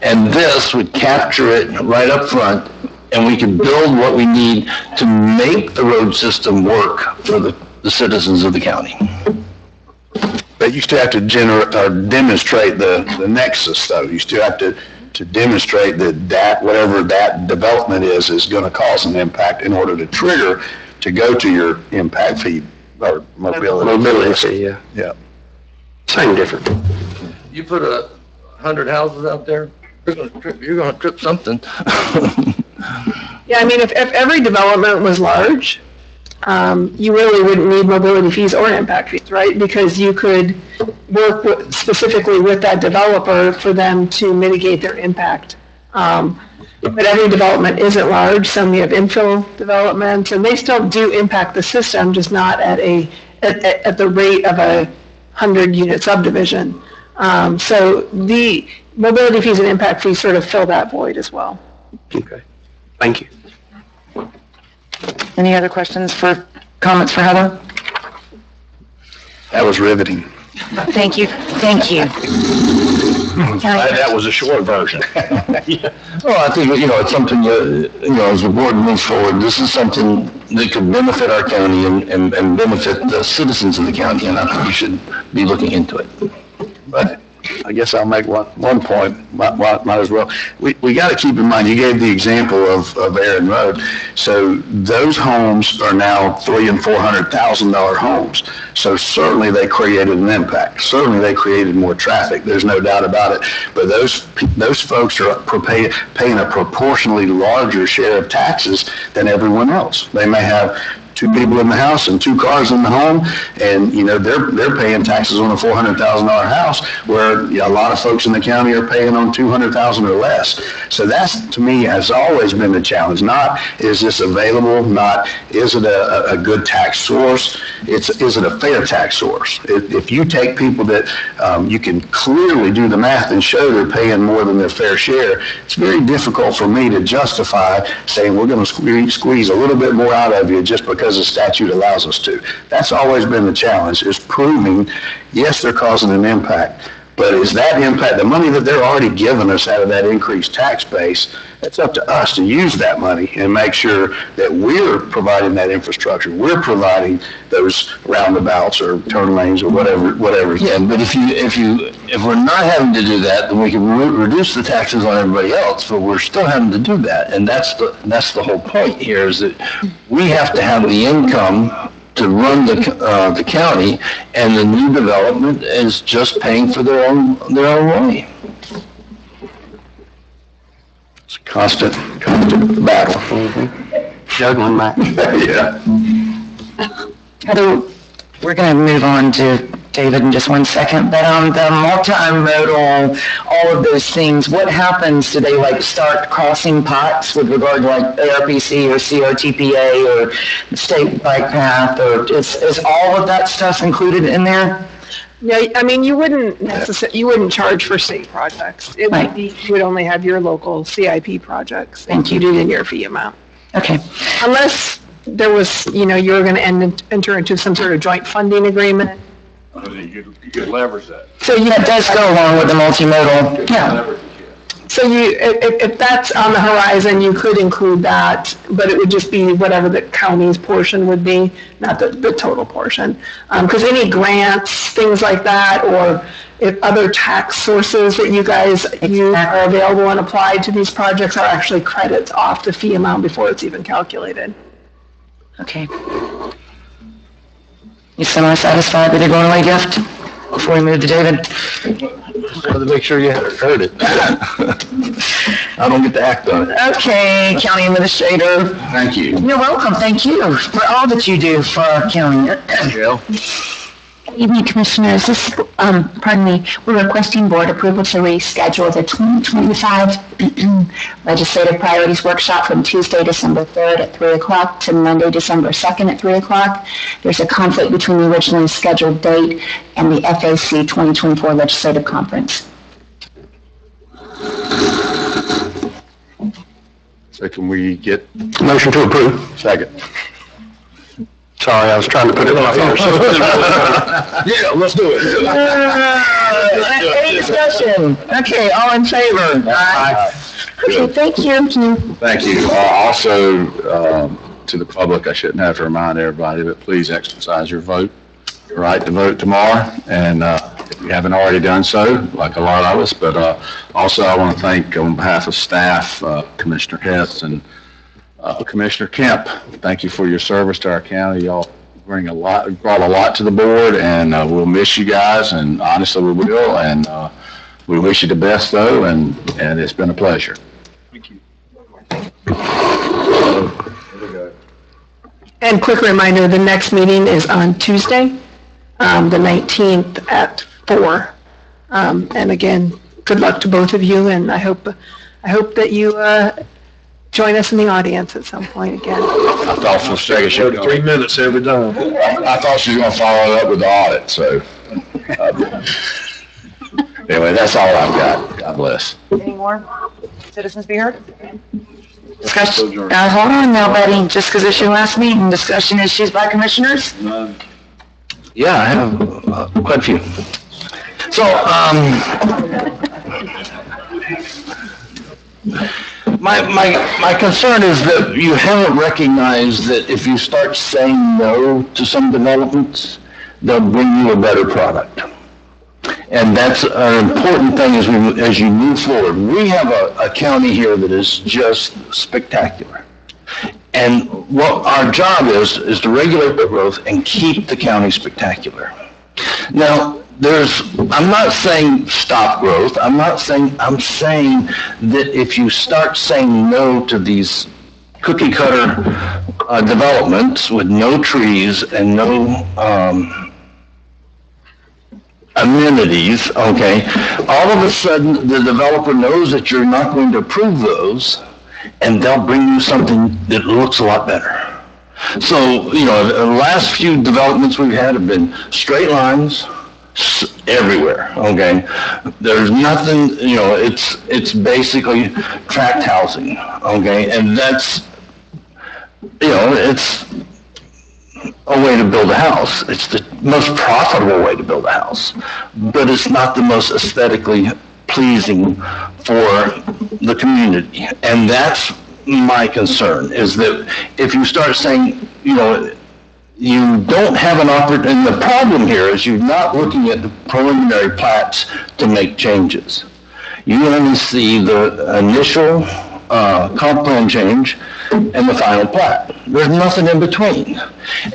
And this would capture it right up front, and we can build what we need to make the road system work for the citizens of the county. But you still have to demonstrate the nexus, though. You still have to demonstrate that whatever that development is going to cause an impact in order to trigger to go to your impact fee or mobility fee. Yeah. Yeah. Same difference. You put 100 houses out there, you're going to trip something. Yeah, I mean, if every development was large, you really wouldn't need mobility fees or impact fees, right? Because you could work specifically with that developer for them to mitigate their impact. But every development isn't large. Some you have infill developments, and they still do impact the system, just not at the rate of a 100-unit subdivision. So the mobility fees and impact fees sort of fill that void as well. Okay. Thank you. Any other comments for Heather? That was riveting. Thank you. That was a short version. Well, I think, it's something, as the board moves forward, this is something that could benefit our county and benefit the citizens of the county, and I think we should be looking into it. But I guess I'll make one point, might as well. We got to keep in mind, you gave the example of Aaron Road. So those homes are now $300,000 and $400,000 homes. So certainly they created an impact. Certainly they created more traffic. There's no doubt about it. But those folks are paying a proportionally larger share of taxes than everyone else. They may have two people in the house and two cars in the home, and, you know, they're paying taxes on a $400,000 house, where, you know, a lot of folks in the county are paying on $200,000 or less. So that's, to me, has always been the challenge. Not, is this available? Not, is it a good tax source? Is it a fair tax source? If you take people that you can clearly do the math and show they're paying more than their fair share, it's very difficult for me to justify saying we're going to squeeze a little bit more out of you just because the statute allows us to. That's always been the challenge, is proving, yes, they're causing an impact, but is that impact, the money that they're already giving us out of that increased tax base, it's up to us to use that money and make sure that we're providing that infrastructure. We're providing those roundabouts or turn lanes or whatever. Yeah, but if we're not having to do that, then we can reduce the taxes on everybody else, but we're still having to do that. And that's the whole point here, is that we have to have the income to run the county, and the new development is just paying for their own way. It's a constant battle. Juggling that. Yeah. Heather, we're going to move on to David in just one second, but the multimodal, all of those things, what happens? Do they like start crossing pots with regard to like ARPC or CRTPA or the state bike path, or is all of that stuff included in there? Yeah, I mean, you wouldn't charge for state projects. It would be, you would only have your local CIP projects included in your fee amount. Okay. Unless there was, you know, you were going to enter into some sort of joint funding agreement. You could leverage that. So That does go along with the multimodal. Yeah. So if that's on the horizon, you could include that, but it would just be whatever the county's portion would be, not the total portion. Because any grants, things like that, or if other tax sources that you guys use are available and applied to these projects, are actually credits off the fee amount before it's even calculated. Okay. You semi-satisfied with your going away gift before we move to David? Just wanted to make sure you heard it. I don't get to act on it. Okay, County Administrator. Thank you. You're welcome. Thank you for all that you do for our county. Jill? Good evening, Commissioners. We're requesting board approval to reschedule the 2025 Legislative Priorities Workshop from Tuesday, December 3rd at 3 o'clock to Monday, December 2nd at 3 o'clock. There's a conflict between the originally scheduled date and the FAC 2024 Legislative Conference. So can we get Motion to approve. second? Sorry, I was trying to put it on first. Yeah, let's do it. Any discussion? Okay, all in favor? Aye. Okay, thank you. Thank you. Also, to the public, I shouldn't have to remind everybody, but please exercise your vote, your right to vote tomorrow. And if you haven't already done so, like a lot of us, but also I want to thank on behalf of staff, Commissioner Hess and Commissioner Kemp, thank you for your service to our county. Y'all brought a lot to the board, and we'll miss you guys, and honestly we will, and we wish you the best though, and it's been a pleasure. Thank you. And quick reminder, the next meeting is on Tuesday, the 19th at 4. And again, good luck to both of you, and I hope that you join us in the audience at some point again. I thought for a second she was 3 minutes every time. I thought she was going to follow it up with the audit, so. Anyway, that's all I've got. God bless. Any more citizens be heard? Discussion. Hold on now, buddy. Just because it's your last meeting, discussion issues by commissioners? Yeah, I have quite a few. So, my concern is that you haven't recognized that if you start saying no to some developments, they'll bring you a better product. And that's an important thing as you move forward. We have a county here that is just spectacular. And what our job is to regulate the growth and keep the county spectacular. Now, I'm not saying stop growth. I'm saying that if you start saying no to these cookie cutter developments with no trees and no amenities, okay, all of a sudden the developer knows that you're not going to approve those, and they'll bring you something that looks a lot better. So, the last few developments we've had have been straight lines everywhere, okay? There's nothing, it's basically tract housing, okay? And that's, it's a way to build a house. It's the most profitable way to build a house, but it's not the most aesthetically pleasing for the community. And that's my concern, is that if you start saying, you don't have an opportunity, and the problem here is you're not looking at the preliminary plats to make changes. You only see the initial comp plan change and the final plat. There's nothing in between.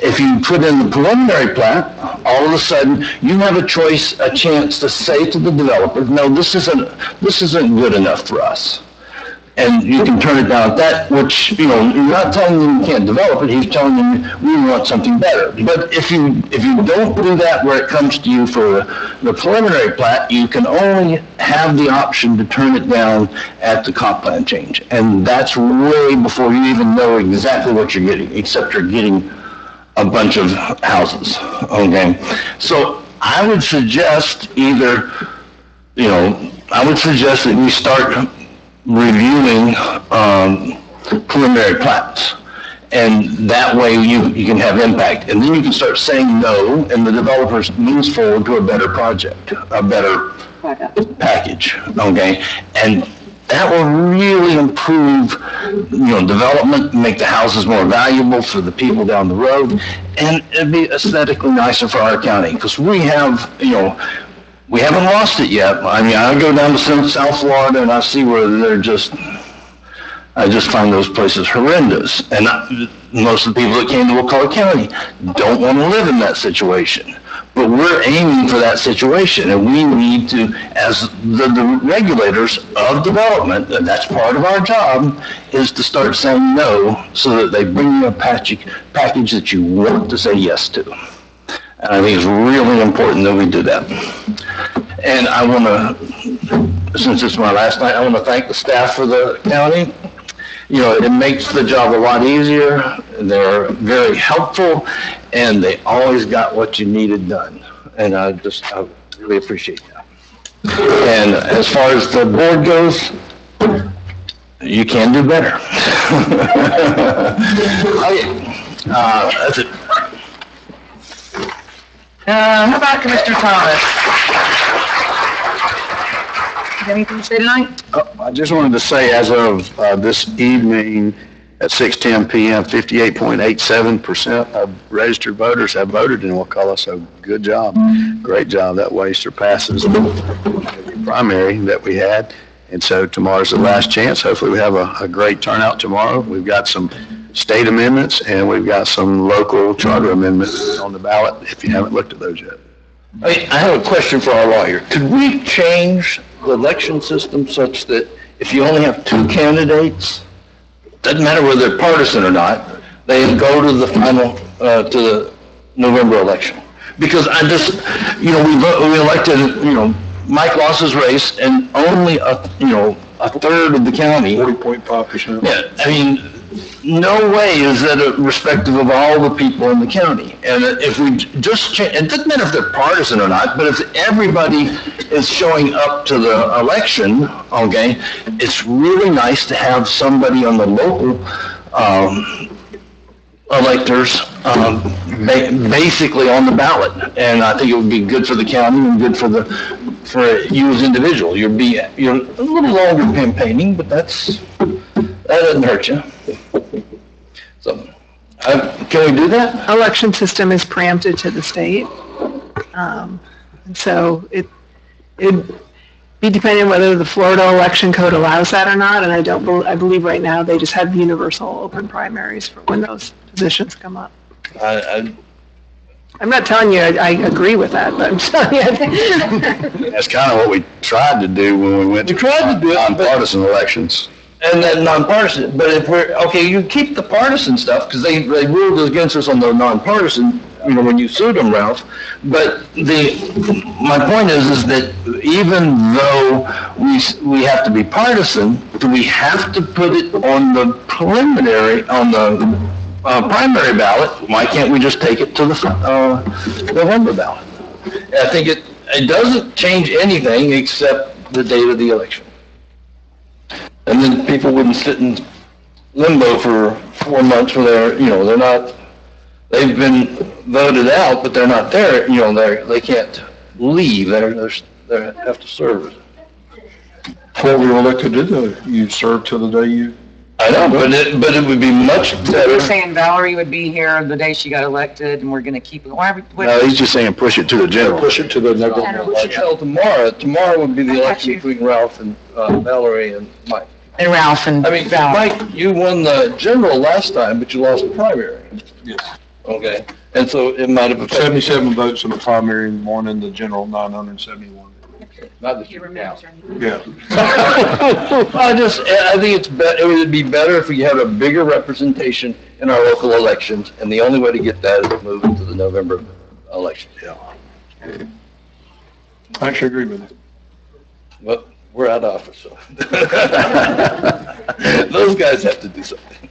If you put in the preliminary plat, all of a sudden you have a chance to say to the developer, no, this isn't good enough for us. And you can turn it down at that, which, you're not telling him you can't develop it, he's telling him we want something better. But if you don't do that where it comes to you for the preliminary plat, you can only have the option to turn it down at the comp plan change. And that's way before you even know exactly what you're getting, except you're getting a bunch of houses, okay? So I would suggest that we start reviewing preliminary plats, and that way you can have impact, and then you can start saying no, and the developer moves forward to a better project, a better package, okay? And that will really improve, development, make the houses more valuable for the people down the road, and it'd be aesthetically nicer for our county, because we have, we haven't lost it yet. I mean, I go down to South Florida and I see where I just find those places horrendous. And most of the people that came to Wakulla County don't want to live in that situation. But we're aiming for that situation, and we need to, as the regulators of development, and that's part of our job, is to start saying no so that they bring you a package that you want to say yes to. And I think it's really important that we do that. And I want to, since it's my last night, I want to thank the staff for the county. It makes the job a lot easier. They're very helpful, and they always got what you needed done. And I really appreciate that. And as far as the board goes, you can do better. Okay, that's it. How about Commissioner Thomas? Anything to say tonight? I just wanted to say, as of this evening at 6:10 p.m., 58.87% of registered voters have voted in Wakulla, so good job. Great job. That way surpasses the primary that we had. And so tomorrow's the last chance. Hopefully we have a great turnout tomorrow. We've got some state amendments, and we've got some local charter amendments on the ballot, if you haven't looked at those yet. I have a question for our lawyer. Could we change the election system such that if you only have two candidates, doesn't matter whether they're partisan or not, they go to the final, to the November election? Because we elected, Mike lost his race, and only a third of the county. 40.5%. Yeah, I mean, no way is that respective of all the people in the county. And if we just change, it doesn't matter if they're partisan or not, but if everybody is showing up to the election, okay, it's really nice to have somebody on the local electors basically on the ballot. And I think it would be good for the county and good for you as an individual. You're a little longer campaigning, but that doesn't hurt you. So, can we do that? Election system is preempted to the state. So it'd be depending on whether the Florida election code allows that or not, and I believe right now they just have universal open primaries for when those positions come up. I'm not telling you I agree with that, but I'm telling you I think That's kind of what we tried to do when we went to nonpartisan elections. And then nonpartisan, but if we're, okay, you keep the partisan stuff, because they ruled against us on the nonpartisan, when you sued them, Ralph. But my point is that even though we have to be partisan, we have to put it on the primary ballot. Why can't we just take it to the November ballot? I think it doesn't change anything except the date of the election. And then people wouldn't sit in limbo for 4 months where they're not, they've been voted out, but they're not there, they can't leave, they have to serve. What were you elected to do? You served till the day you... I know, but it would be much better. You're saying Valerie would be here the day she got elected, and we're gonna keep it, No, he's just saying push it to the general. Push it to the November Push it election. till tomorrow. Tomorrow would be the election between Ralph and Valerie and Mike. And Ralph and I mean, Valerie. Mike, you won the general last time, but you lost the primary. Yes. Okay, and so it might have affected. 77 votes in the primary and one in the general, 971. Not that you remember. Yeah. I think it would be better if we had a bigger representation in our local elections, and the only way to get that is to move it to the November election. Yeah. I actually agree with you. But we're out of office, so. Those guys have to do something.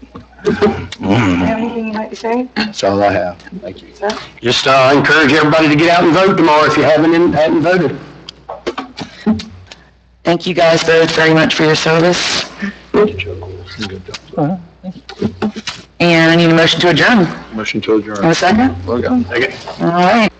Anything you'd like to say? That's all I have. Thank you. Just encourage everybody to get out and vote tomorrow if you hadn't voted. Thank you guys both very much for your service. And I need a motion to adjourn. Motion to adjourn. And a second? Okay. All right.